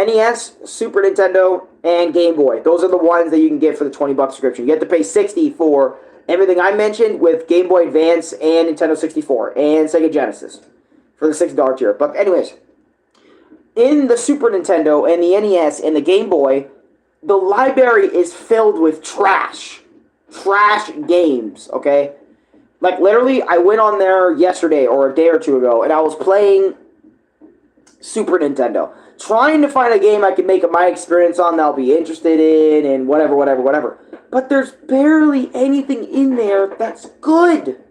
NES, Super Nintendo, and Game Boy. Those are the ones that you can get for the $20 subscription. You have to pay $60 for everything I mentioned with Game Boy Advance and Nintendo 64 and Sega Genesis for the $60 tier. But anyways, in the Super Nintendo and the NES and the Game Boy, the library is filled with trash games, okay? Like, literally, I went on there yesterday or a day or two ago, and I was playing Super Nintendo, trying to find a game I can make my experience on that I'll be interested in, and whatever. But there's barely anything in there that's good.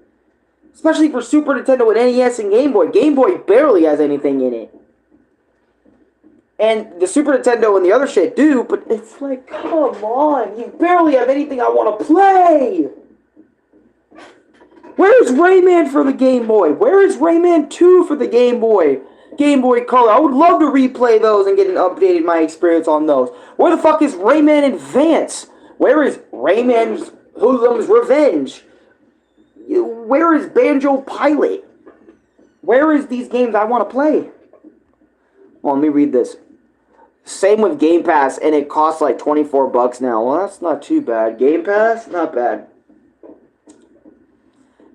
Especially for Super Nintendo and NES and Game Boy. Game Boy barely has anything in it. And the Super Nintendo and the other shit do, but it's like, come on, you barely have anything I want to play. Where's Rayman for the Game Boy? Where is Rayman 2 for the Game Boy? Game Boy Color. I would love to replay those and get an updated my experience on those. Where the fuck is Rayman Advance? Where is Rayman's Hoodlum's Revenge? Where is Banjo Pilot? Where is these games I want to play? Well, let me read this. Same with Game Pass, and it costs like $24 now. Well, that's not too bad. Game Pass, not bad.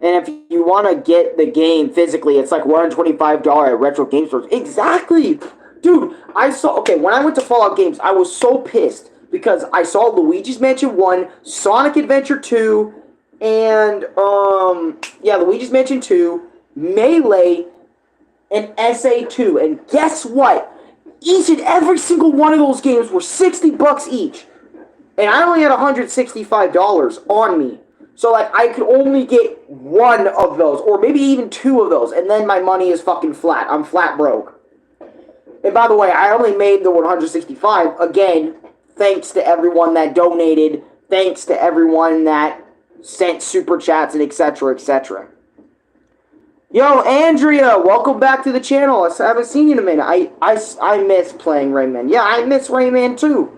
And if you want to get the game physically, it's like $125 at retro game stores. Exactly! Dude, when I went to Fallout Games, I was so pissed because I saw Luigi's Mansion 1, Sonic Adventure 2, and, Luigi's Mansion 2, Melee, and SA2. And guess what? Each and every single one of those games were $60 each. And I only had $165 on me. So, like, I could only get one of those, or maybe even two of those, and then my money is fucking flat. I'm flat broke. And by the way, I only made the 165, again, thanks to everyone that donated, thanks to everyone that sent super chats, and etc., etc. Yo, Andrea, welcome back to the channel. I haven't seen you in a minute. I miss playing Rayman. Yeah, I miss Rayman too.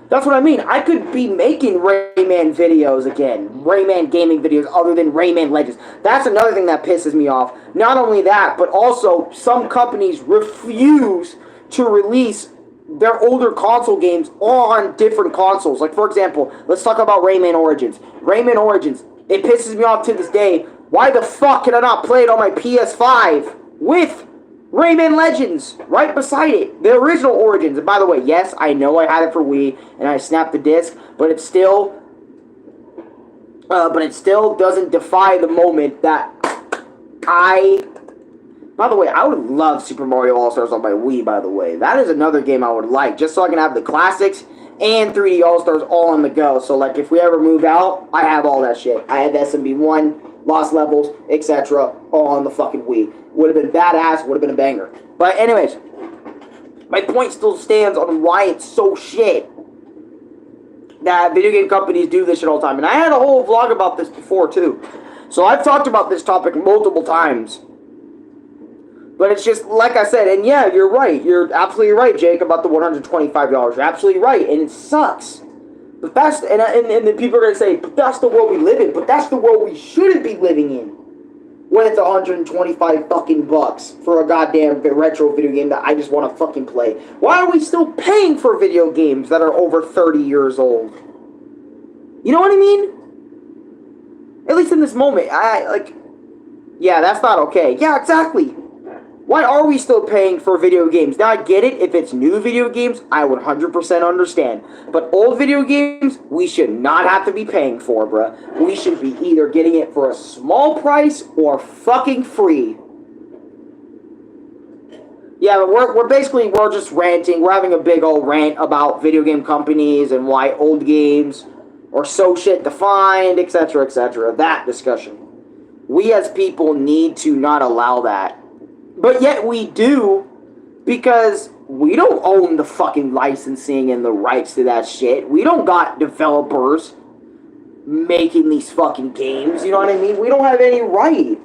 That's what I mean. I could be making Rayman videos again. Rayman gaming videos other than Rayman Legends. That's another thing that pisses me off. Not only that, but also some companies refuse to release their older console games on different consoles. Like, for example, let's talk about Rayman Origins. Rayman Origins, it pisses me off to this day. Why the fuck can I not play it on my PS5 with Rayman Legends right beside it? The original Origins. And by the way, yes, I know I had it for Wii and I snapped the disc, but it still doesn't defy the moment that by the way, I would love Super Mario All-Stars on my Wii, by the way. That is another game I would like, just so I can have the classics and 3D All-Stars all on the go. So, like, if we ever move out, I have all that shit. I have SMB1, Lost Levels, etc. all on the fucking Wii. Would have been badass, would have been a banger. But anyways, my point still stands on why it's so shit that video game companies do this shit all the time. And I had a whole vlog about this before, too. So I've talked about this topic multiple times. But it's just, like I said, and yeah, you're right. You're absolutely right, Jake, about the $125. You're absolutely right, and it sucks. But that's, and then people are going to say, but that's the world we live in. But that's the world we shouldn't be living in. When it's 125 fucking bucks for a goddamn retro video game that I just want to fucking play. Why are we still paying for video games that are over 30 years old? You know what I mean? At least in this moment, yeah, that's not okay. Yeah, exactly. Why are we still paying for video games? Now, I get it. If it's new video games, I would 100% understand. But old video games, we should not have to be paying for, bruh. We should be either getting it for a small price or fucking free. Yeah, but we're just ranting. We're having a big old rant about video game companies and why old games are so shit defined, etc., etc. That discussion. We as people need to not allow that. But yet we do, because we don't own the fucking licensing and the rights to that shit. We don't got developers making these fucking games, you know what I mean? We don't have any right.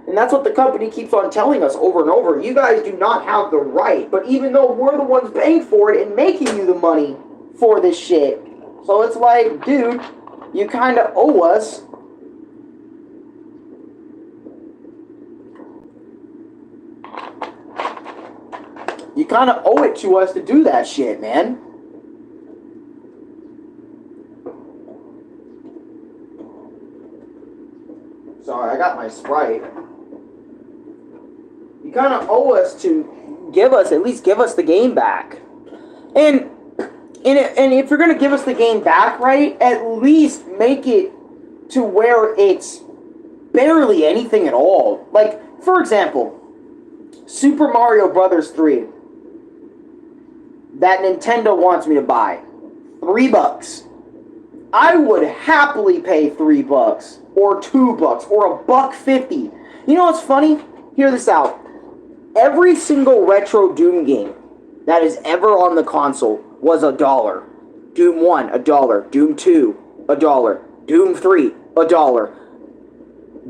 And that's what the company keeps on telling us over and over. You guys do not have the right. But even though we're the ones paying for it and making you the money for this shit. So it's like, dude, you kind of owe us. You kind of owe it to us to do that shit, man. Sorry, I got my Sprite. You kind of owe us to at least give us the game back. And if you're going to give us the game back, right, at least make it to where it's barely anything at all. Like, for example, Super Mario Brothers 3. That Nintendo wants me to buy. $3. I would happily pay $3 or $2 or $1.50. You know what's funny? Hear this out. Every single retro Doom game that is ever on the console was $1. Doom 1, $1. Doom 2, $1. Doom 3, $1.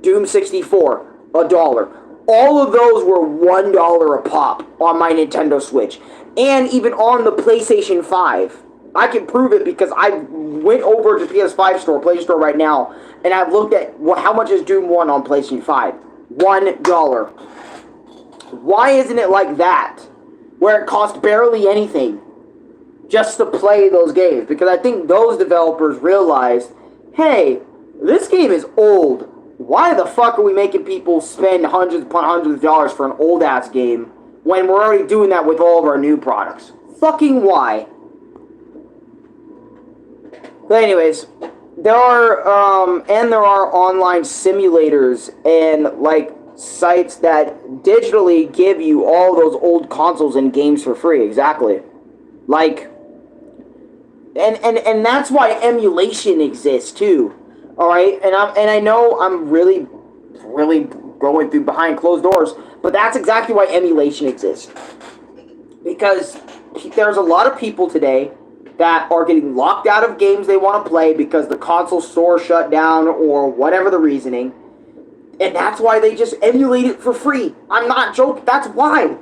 Doom 64, $1. All of those were $1 a pop on my Nintendo Switch. And even on the PlayStation 5. I can prove it because I went over to PS5 store, Play Store right now, and I looked at how much is Doom 1 on PlayStation 5. $1. Why isn't it like that? Where it costs barely anything just to play those games. Because I think those developers realized, hey, this game is old. Why the fuck are we making people spend hundreds upon hundreds of dollars for an old-ass game when we're already doing that with all of our new products? Fucking why? But anyways, there are online simulators and, like, sites that digitally give you all those old consoles and games for free. Exactly. Like, and that's why emulation exists, too. Alright, and I know I'm really going through behind closed doors, but that's exactly why emulation exists. Because there's a lot of people today that are getting locked out of games they want to play because the console store shut down or whatever the reasoning, and that's why they just emulate it for free. I'm not joking, that's why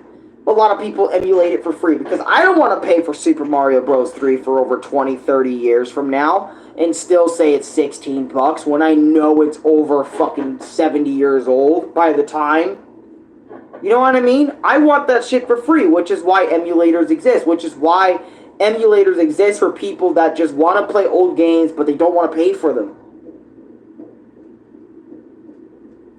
a lot of people emulate it for free, because I don't want to pay for Super Mario Bros. 3 for over 20, 30 years from now and still say it's $16 when I know it's over fucking 70 years old by the time. You know what I mean? I want that shit for free, which is why emulators exist, which is why emulators exist for people that just want to play old games but they don't want to pay for them.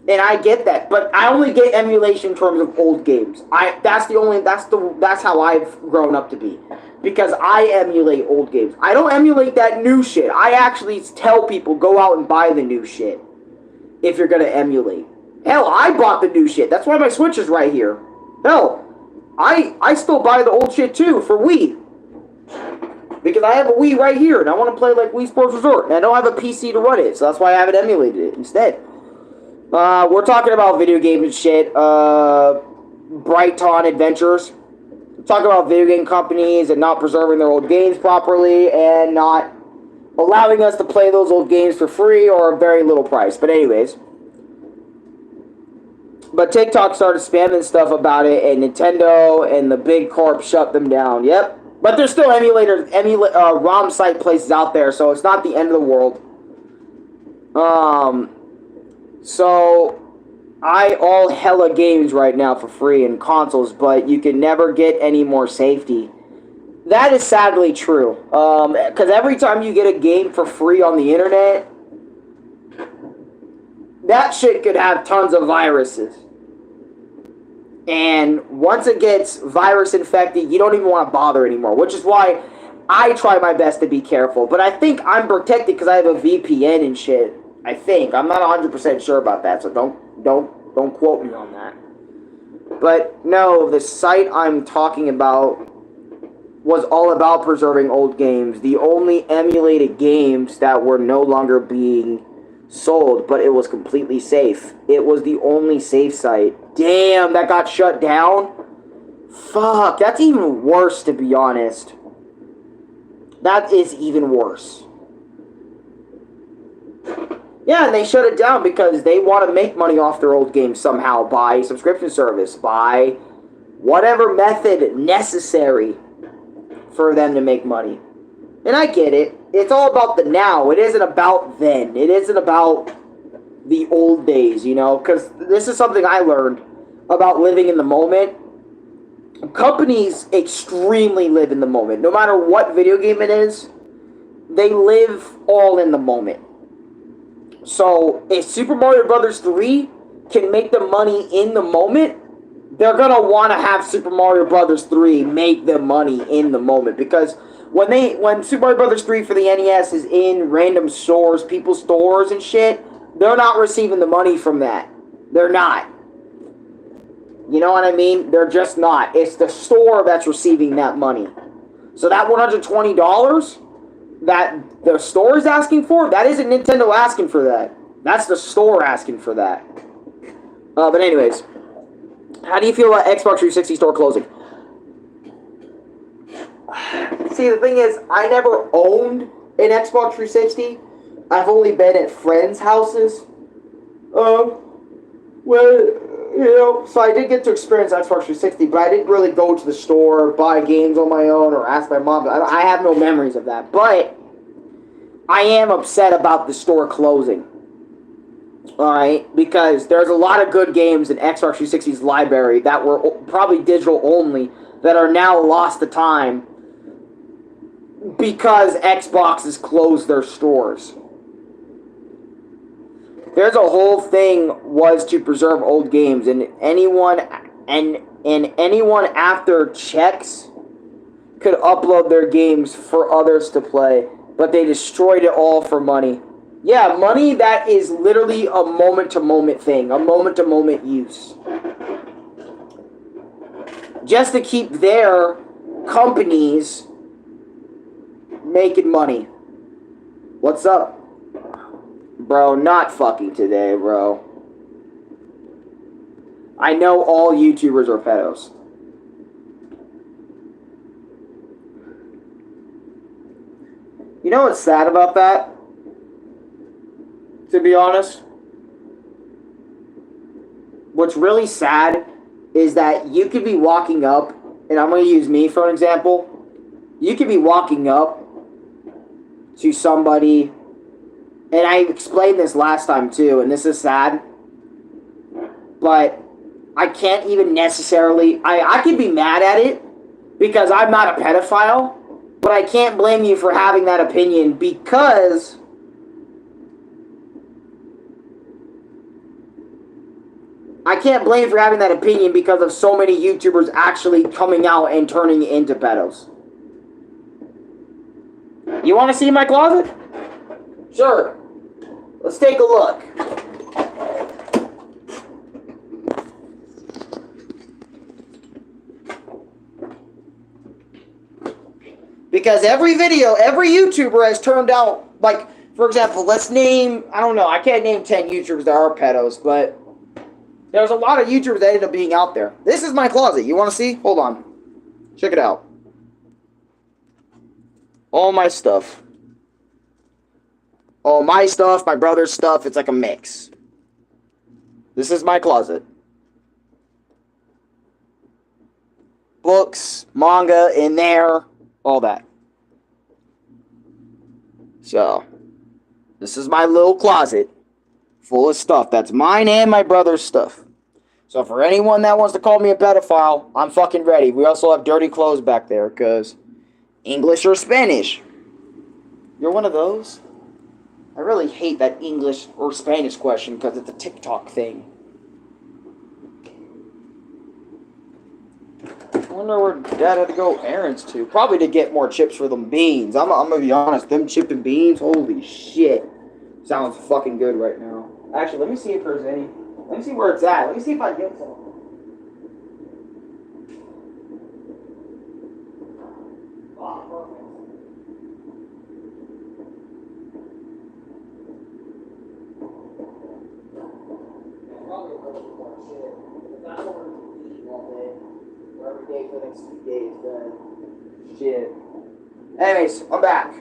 And I get that, but I only get emulation in terms of old games. That's how I've grown up to be. Because I emulate old games. I don't emulate that new shit. I actually tell people, go out and buy the new shit. If you're gonna emulate. Hell, I bought the new shit. That's why my Switch is right here. Hell, I still buy the old shit too for Wii. because I have a Wii right here, and I want to play like Wii Sports Resort, and I don't have a PC to run it, so that's why I haven't emulated it instead. We're talking about video games and shit. Brighton Adventures. We're talking about video game companies and not preserving their old games properly and not allowing us to play those old games for free or a very little price. But anyways. But TikTok started spamming stuff about it, and Nintendo and the big corp shut them down. Yep. But there's still ROM site places out there, so it's not the end of the world. So I all hella games right now for free in consoles, but you can never get any more safety. That is sadly true. Because every time you get a game for free on the internet, that shit could have tons of viruses. And once it gets virus infected, you don't even want to bother anymore, which is why I try my best to be careful. But I think I'm protected because I have a VPN and shit. I think. I'm not 100% sure about that, so don't quote me on that. But no, the site I'm talking about was all about preserving old games. The only emulated games that were no longer being sold, but it was completely safe. It was the only safe site. Damn, that got shut down? Fuck, that's even worse, to be honest. That is even worse. Yeah, and they shut it down because they want to make money off their old games somehow by subscription service, by whatever method necessary for them to make money. And I get it. It's all about the now. It isn't about then. It isn't about the old days, you know? Because this is something I learned about living in the moment. Companies extremely live in the moment. No matter what video game it is, they live all in the moment. So, if Super Mario Bros. 3 can make the money in the moment, they're going to want to have Super Mario Bros. 3 make the money in the moment. Because when Super Mario Bros. 3 for the NES is in random stores, people's stores and shit, they're not receiving the money from that. They're not. You know what I mean? They're just not. It's the store that's receiving that money. So that $120... that the store is asking for, that isn't Nintendo asking for that. That's the store asking for that. But anyways, how do you feel about Xbox 360 store closing? See, the thing is, I never owned an Xbox 360. I've only been at friends' houses. So I did get to experience Xbox 360, but I didn't really go to the store, buy games on my own, or ask my mom. I have no memories of that. But I am upset about the store closing. Alright? Because there's a lot of good games in Xbox 360's library that were probably digital only that are now lost to time because Xbox has closed their stores. There's a whole thing was to preserve old games, and anyone after checks could upload their games for others to play, but they destroyed it all for money. Yeah, money that is literally a moment-to-moment thing, a moment-to-moment use. Just to keep their companies making money. What's up? Bro, not fucking today, bro. I know all YouTubers are pedos. You know what's sad about that? To be honest? What's really sad is that you could be walking up, and I'm going to use me for an example. You could be walking up to somebody, and I explained this last time too, and this is sad, but I can't even necessarily, I could be mad at it because I'm not a pedophile, but I can't blame you for having that opinion because of so many YouTubers actually coming out and turning into pedos. You want to see my closet? Sure. Let's take a look. Because every video, every YouTuber has turned out, like, for example, let's name, I don't know, I can't name 10 YouTubers that are pedos, but there's a lot of YouTubers that end up being out there. This is my closet. You want to see? Hold on. Check it out. All my stuff. All my stuff, my brother's stuff, it's like a mix. This is my closet. Books, manga in there, all that. So, this is my little closet full of stuff. That's mine and my brother's stuff. So for anyone that wants to call me a pedophile, I'm fucking ready. We also have dirty clothes back there, because English or Spanish? You're one of those? I really hate that English or Spanish question, because it's a TikTok thing. I wonder where Dad had to go errands to. Probably to get more chips for them beans. I'm gonna be honest, them chip and beans, holy shit. Sounds fucking good right now. Actually, let me see if there's any. Let me see where it's at. Let me see if I get some. Oh, perfect. Probably a little bit more shit. If that's what we're eating all day. Every day for the next 2 days, then shit. Anyways, I'm back.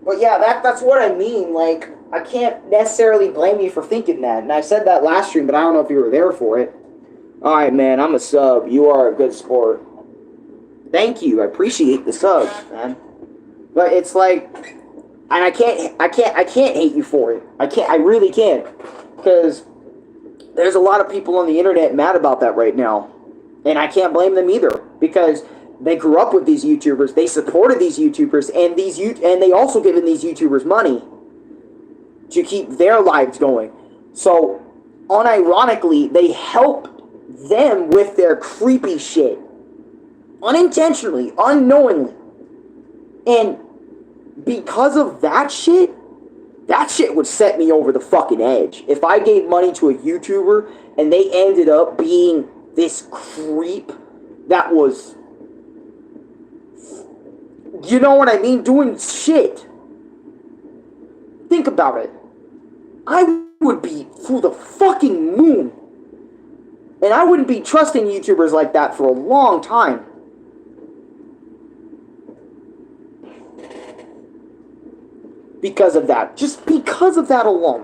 But yeah, that's what I mean. Like, I can't necessarily blame you for thinking that. And I said that last stream, but I don't know if you were there for it. Alright, man, I'm a sub. You are a good sport. Thank you. I appreciate the sub, man. But it's like, and I can't hate you for it. I really can't. Because there's a lot of people on the internet mad about that right now. And I can't blame them either, because they grew up with these YouTubers, they supported these YouTubers, and they also given these YouTubers money to keep their lives going. So, unironically, they help them with their creepy shit. Unintentionally, unknowingly. And because of that shit would set me over the fucking edge. If I gave money to a YouTuber and they ended up being this creep that was, you know what I mean, doing shit. Think about it. I would be through the fucking moon. And I wouldn't be trusting YouTubers like that for a long time. Because of that. Just because of that alone.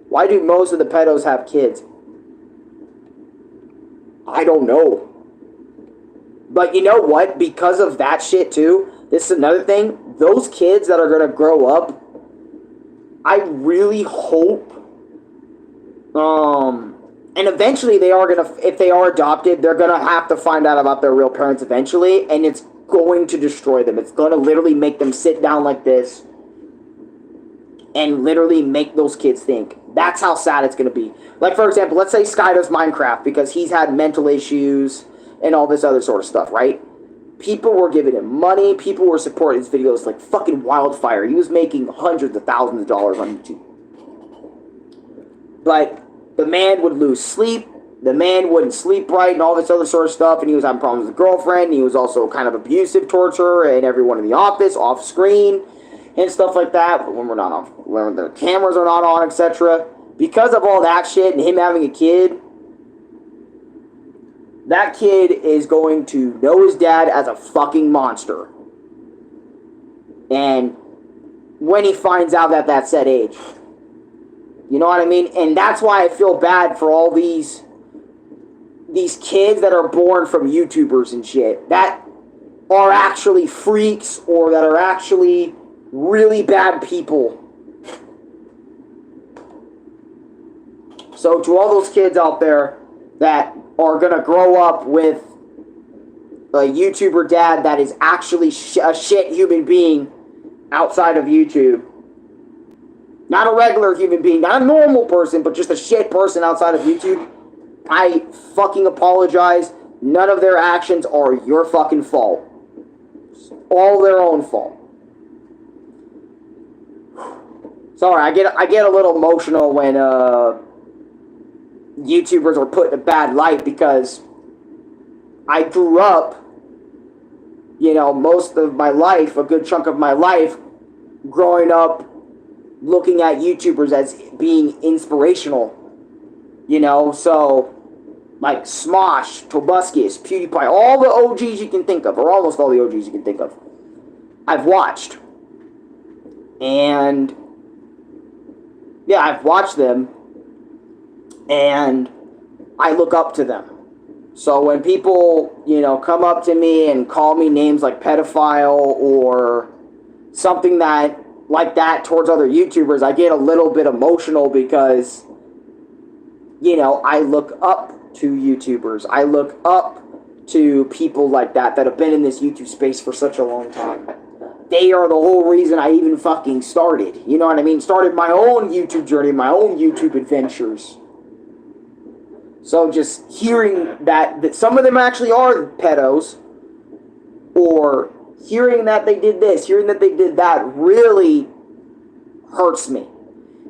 Why do most of the pedos have kids? I don't know. But you know what? Because of that shit too, this is another thing. Those kids that are going to grow up, I really hope, and eventually they are going to, if they are adopted, they're going to have to find out about their real parents eventually, and it's going to destroy them. It's going to literally make them sit down like this and literally make those kids think. That's how sad it's going to be. Like, for example, let's say Sky does Minecraft because he's had mental issues and all this other sort of stuff, right? People were giving him money. People were supporting his videos like fucking wildfire. He was making hundreds of thousands of dollars on YouTube. But the man would lose sleep. The man wouldn't sleep right and all this other sort of stuff. And he was having problems with his girlfriend. And he was also kind of abusive towards her and everyone in the office, off screen, and stuff like that. But when we're not off, when the cameras are not on, etc. Because of all that shit and him having a kid, that kid is going to know his dad as a fucking monster. And when he finds out that that's that age. You know what I mean? And that's why I feel bad for all these kids that are born from YouTubers and shit. That are actually freaks or that are actually really bad people. So to all those kids out there that are going to grow up with a YouTuber dad that is actually a shit human being outside of YouTube. Not a regular human being, not a normal person, but just a shit person outside of YouTube. I fucking apologize. None of their actions are your fucking fault. It's all their own fault. Sorry, I get a little emotional when YouTubers are put in a bad light because I grew up you know, most of my life, a good chunk of my life, growing up looking at YouTubers as being inspirational, you know, so like Smosh, Tobuscus, PewDiePie, all the OGs you can think of, or almost all the OGs you can think of, I've watched. And yeah, I've watched them, and I look up to them. So when people, you know, come up to me and call me names like pedophile or something that like that towards other YouTubers, I get a little bit emotional because, you know, I look up to YouTubers. I look up to people like that have been in this YouTube space for such a long time. They are the whole reason I even fucking started. You know what I mean? Started my own YouTube journey, my own YouTube adventures. So just hearing that some of them actually are pedos, or hearing that they did this, hearing that they did that, really hurts me.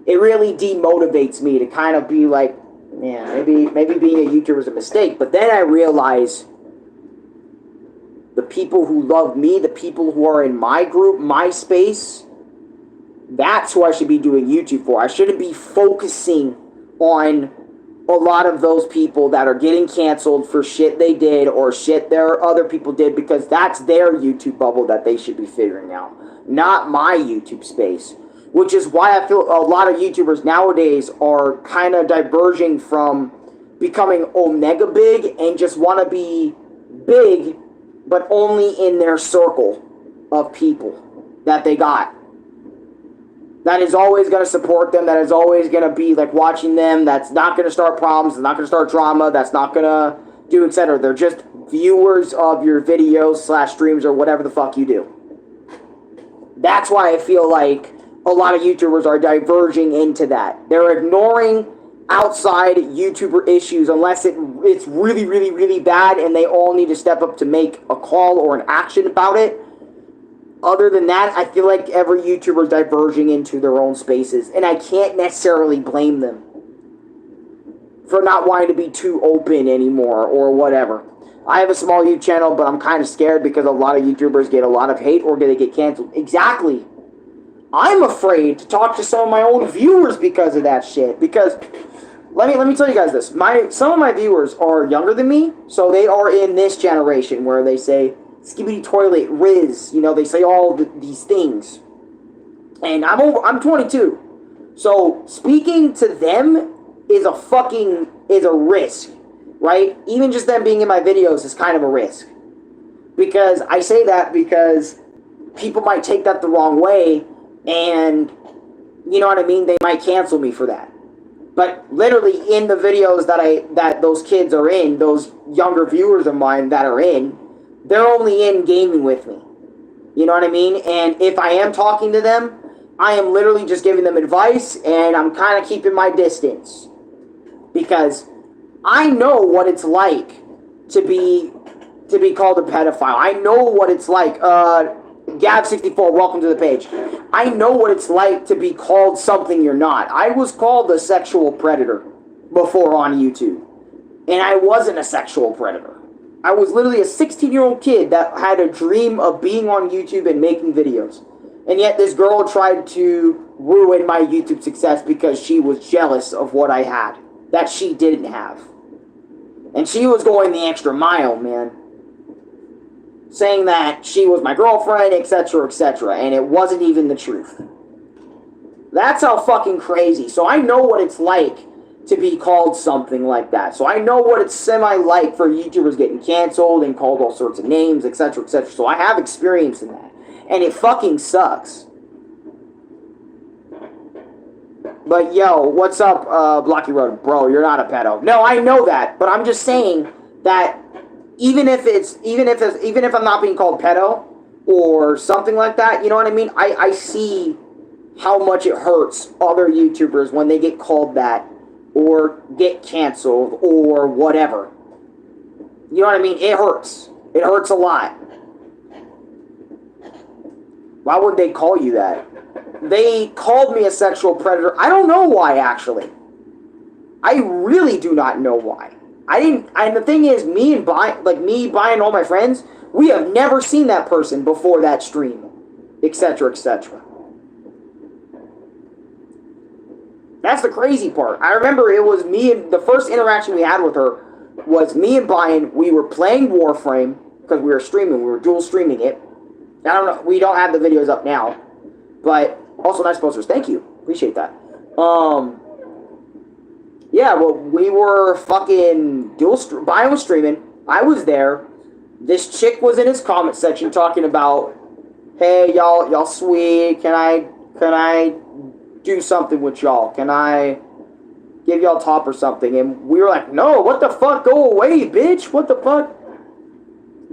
It really demotivates me to kind of be like, man, maybe being a YouTuber is a mistake. But then I realize the people who love me, the people who are in my group, my space, that's who I should be doing YouTube for. I shouldn't be focusing on a lot of those people that are getting canceled for shit they did or shit their other people did, because that's their YouTube bubble that they should be figuring out, not my YouTube space. Which is why I feel a lot of YouTubers nowadays are kind of diverging from becoming Omega big and just want to be big, but only in their circle of people that they got. That is always going to support them, that is always going to be like watching them, that's not going to start problems, that's not going to start drama, that's not going to do etc. They're just viewers of your videos / streams or whatever the fuck you do. That's why I feel like a lot of YouTubers are diverging into that. They're ignoring outside YouTuber issues unless it's really, really, really bad and they all need to step up to make a call or an action about it. Other than that, I feel like every YouTuber is diverging into their own spaces, and I can't necessarily blame them for not wanting to be too open anymore or whatever. I have a small YouTube channel, but I'm kind of scared because a lot of YouTubers get a lot of hate or they get canceled. Exactly. I'm afraid to talk to some of my own viewers because of that shit. Because let me tell you guys this. Some of my viewers are younger than me, so they are in this generation where they say Skibidi Toilet, Riz, you know, they say all these things. And I'm 22. So speaking to them is a risk, right? Even just them being in my videos is kind of a risk. Because I say that because people might take that the wrong way, and you know what I mean? They might cancel me for that. But literally in the videos that those kids are in, those younger viewers of mine that are in, they're only in gaming with me. You know what I mean? And if I am talking to them, I am literally just giving them advice, and I'm kind of keeping my distance. Because I know what it's like to be called a pedophile. I know what it's like. Gab64, welcome to the page. I know what it's like to be called something you're not. I was called a sexual predator before on YouTube. And I wasn't a sexual predator. I was literally a 16-year-old kid that had a dream of being on YouTube and making videos. And yet this girl tried to ruin my YouTube success because she was jealous of what I had that she didn't have. And she was going the extra mile, man. Saying that she was my girlfriend, etc., etc. And it wasn't even the truth. That's how fucking crazy. So I know what it's like to be called something like that. So I know what it's semi-like for YouTubers getting canceled and called all sorts of names, etc., etc. So I have experience in that. And it fucking sucks. But yo, what's up, Blocky Road? Bro, you're not a pedo. No, I know that. But I'm just saying that even if I'm not being called pedo or something like that, you know what I mean? I see how much it hurts other YouTubers when they get called that or get canceled or whatever. You know what I mean? It hurts. It hurts a lot. Why would they call you that? They called me a sexual predator. I don't know why, actually. I really do not know why. And the thing is, me buying all my friends, We have never seen that person before that stream, etc., etc. That's the crazy part. I remember it was me and the first interaction we had with her was me and Brian. We were playing Warframe because we were streaming. We were dual streaming it. I don't know. We don't have the videos up now, but also nice posters. Thank you. Appreciate that. Yeah. Well, we were fucking Brian was streaming. I was there. This chick was in his comment section talking about, "Hey, y'all sweet. Can I do something with y'all? Can I give y'all top or something?" And we were like, "No, what the fuck? Go away, bitch. What the fuck?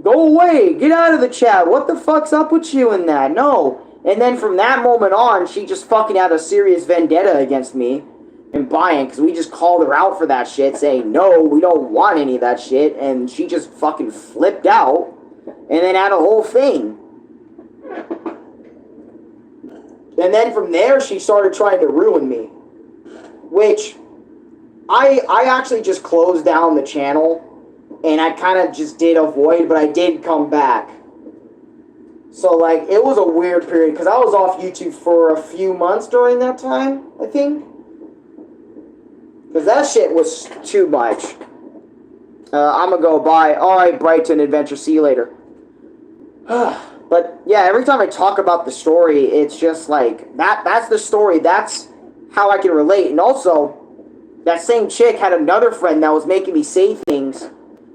Go away. Get out of the chat. What the fuck's up with you and that? No." And then from that moment on, she just fucking had a serious vendetta against me and Brian because we just called her out for that shit, saying, "No, we don't want any of that shit." And she just fucking flipped out and then had a whole thing. And then from there, she started trying to ruin me. Which, I actually just closed down the channel. And I kind of just did avoid, but I did come back. So, like, it was a weird period. Because I was off YouTube for a few months during that time, I think. Because that shit was too much. I'm going to go bye. Alright, Brighton Adventure. See you later. But, yeah, every time I talk about the story, it's just like, that's the story. That's how I can relate. And also, that same chick had another friend that was making me say things,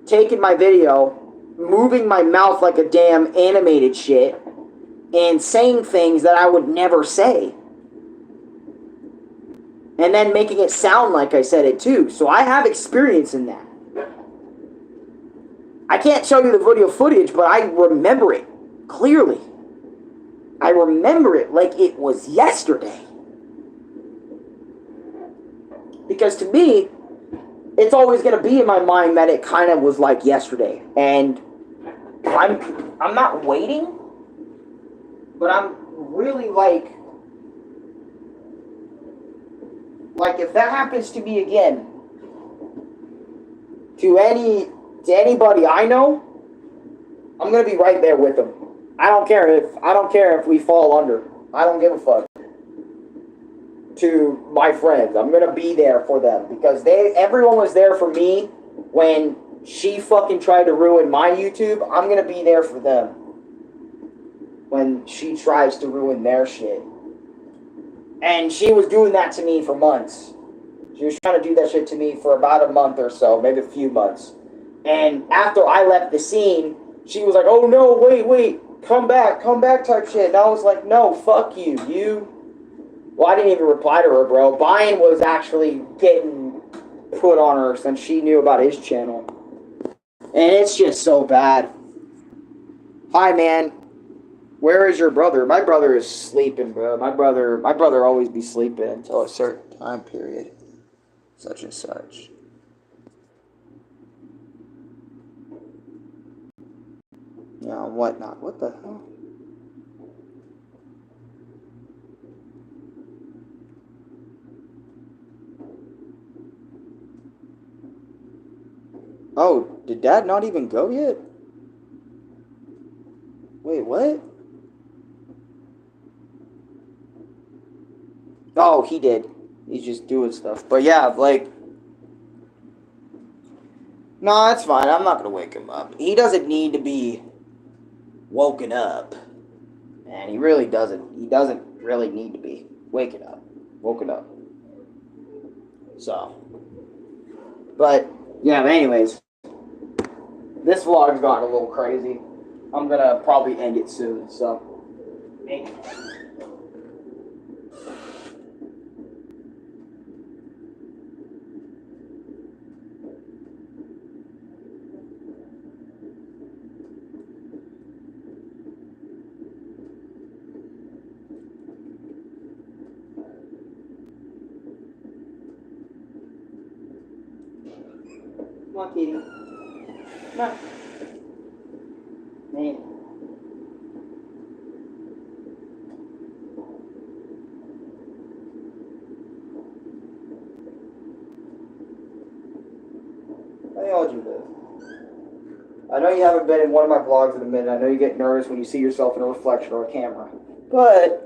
taking my video, moving my mouth like a damn animated shit, and saying things that I would never say. And then making it sound like I said it too. So I have experience in that. I can't show you the video footage, but I remember it clearly. I remember it like it was yesterday. Because to me, it's always going to be in my mind that it kind of was like yesterday. And I'm not waiting, but I'm really like if that happens to me again, to anybody I know, I'm going to be right there with them. I don't care if we fall under. I don't give a fuck. To my friends, I'm gonna be there for them because everyone was there for me when she fucking tried to ruin my YouTube. I'm gonna be there for them when she tries to ruin their shit. And she was doing that to me for months. She was trying to do that shit to me for about a month or so, maybe a few months. And after I left the scene, she was like, "Oh no, wait, come back type shit." And I was like, "No, fuck you. Well, I didn't even reply to her, bro. Brian was actually getting put on her since she knew about his channel. And it's just so bad. Hi, man. Where is your brother? My brother is sleeping, bro. My brother always be sleeping until a certain time period. Such and such. Yeah, whatnot. What the hell? Oh, did Dad not even go yet? Wait, what? Oh, he did. He's just doing stuff. But yeah, like... No, that's fine. I'm not gonna wake him up. He doesn't need to be woken up. And he really doesn't. He doesn't really need to be woken up. So. But, yeah, but anyways. This vlog's gotten a little crazy. I'm gonna probably end it soon, so. Maybe. Come on, Katie. Come on. Man. How old you live? I know you haven't been in one of my vlogs in a minute. I know you get nervous when you see yourself in a reflection or a camera. But,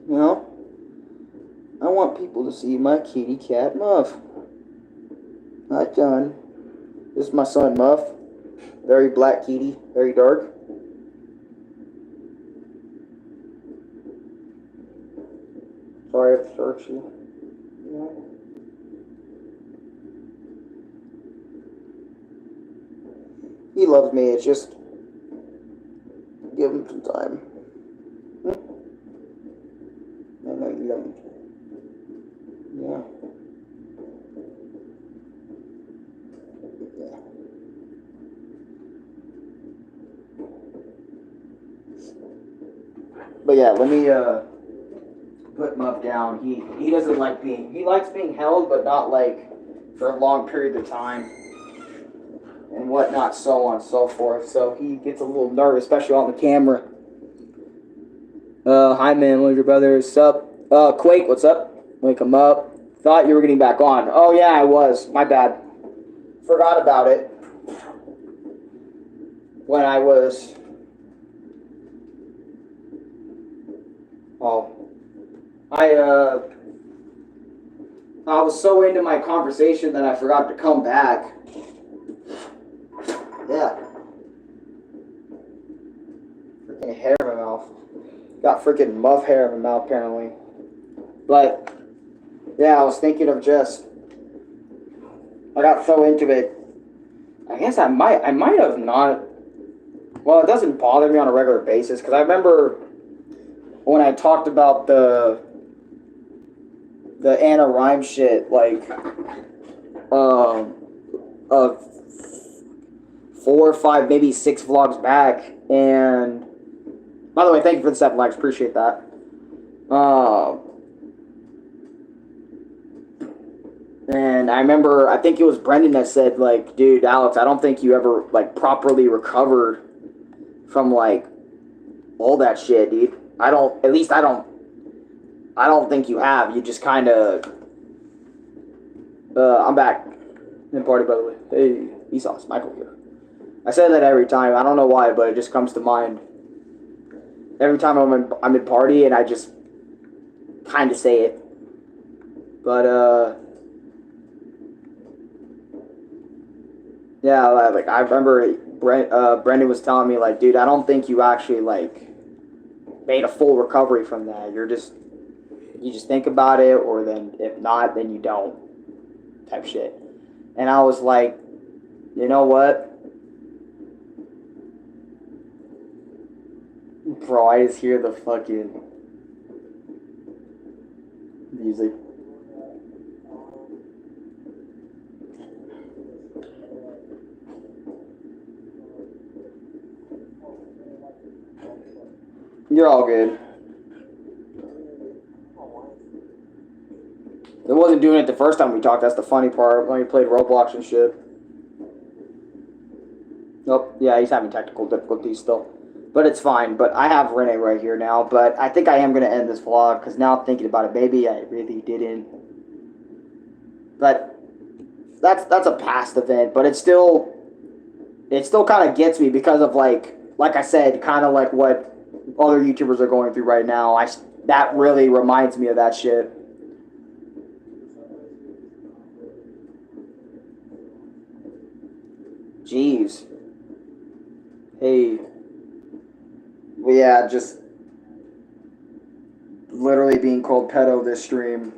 you know, I want people to see my kitty cat Muff. Not done. This is my son Muff. Very black kitty, very dark. Sorry I have to search you. Yeah. He loves me, it's just give him some time. I know you don't. Yeah. Yeah. But yeah, let me put Muff down. He doesn't like he likes being held, but not like for a long period of time. And whatnot, so on and so forth. So he gets a little nervous, especially on the camera. Hi man, one of your brothers. Sup? Quake, what's up? Wake him up. Thought you were getting back on. Oh yeah, I was. My bad. Forgot about it. When I was... Oh. I was so into my conversation that I forgot to come back. Yeah. Freaking hair in my mouth. Got freaking Muff hair in my mouth, apparently. But, yeah, I was thinking of just... I got so into it. I guess I might have not... Well, it doesn't bother me on a regular basis, because I remember when I talked about the Anna Rhyme shit, like, 4 or 5, maybe 6 vlogs back, and by the way, thank you for the 7 likes, appreciate that. And I remember, I think it was Brendan that said, like, dude, Alex, I don't think you ever, like, properly recovered from, like, all that shit, dude. I don't think you have. You just kind of, I'm back. In party, by the way. Hey, Esau's Michael here. I say that every time. I don't know why, but it just comes to mind. Every time I'm in party, and I just kind of say it. But, yeah, like, I remember Brendan was telling me, like, dude, I don't think you actually, like, made a full recovery from that. You just think about it, or then, if not, then you don't. Type shit. And I was like, you know what? Bro, I just hear the fucking music. You're all good. It wasn't doing it the first time we talked. That's the funny part. When we played Roblox and shit. Nope. Yeah, he's having technical difficulties still. But it's fine. But I have Renee right here now. But I think I am going to end this vlog. Because now I'm thinking about it. Maybe I really didn't. But that's a past event. But it still kind of gets me. Because of like I said, kind of like what other YouTubers are going through right now. That really reminds me of that shit. Jeez. Hey. Well, yeah, just literally being called pedo this stream.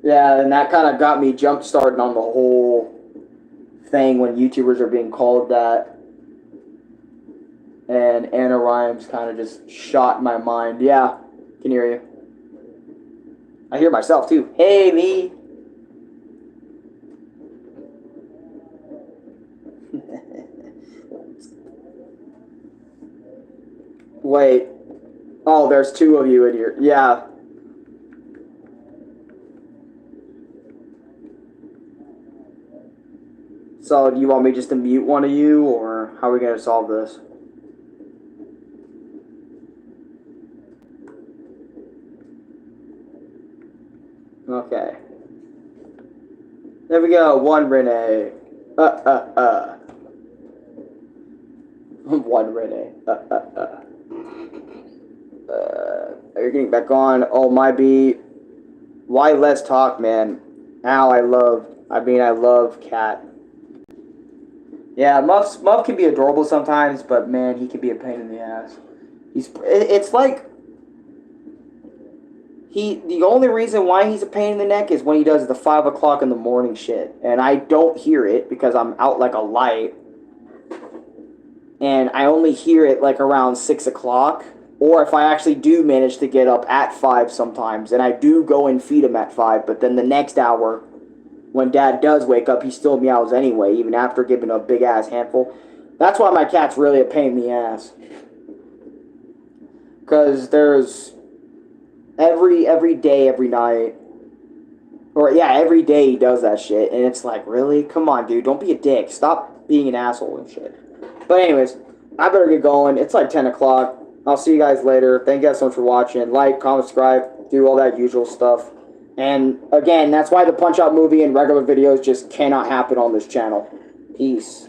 Yeah, and that kind of got me jump starting on the whole thing when YouTubers are being called that. And Anna Rhymes kind of just shot in my mind. Yeah, can hear you. I hear myself too. Hey, me. Wait. Oh, there's 2 of you in here. Yeah. So, do you want me just to mute one of you, or how are we going to solve this? Okay. There we go. One Renee. One Renee. Are you getting back on? Oh, my B. Why less talk, man? Ow, I love Cat. Yeah, Muff can be adorable sometimes, but man, he can be a pain in the ass. It's like the only reason why he's a pain in the neck is when he does the 5 o'clock in the morning shit, and I don't hear it because I'm out like a light, and I only hear it like around 6 o'clock, or if I actually do manage to get up at 5 sometimes, and I do go and feed him at 5, but then the next hour, when Dad does wake up, he still meows anyway, even after giving a big ass handful. That's why my cat's really a pain in the ass. Because there's every day, every night, or yeah, every day he does that shit, and it's like, really? Come on, dude, don't be a dick. Stop being an asshole and shit. But anyways, I better get going. It's like 10 o'clock. I'll see you guys later. Thank you guys so much for watching. Like, comment, subscribe, do all that usual stuff. And again, that's why the Punch-Out movie and regular videos just cannot happen on this channel. Peace.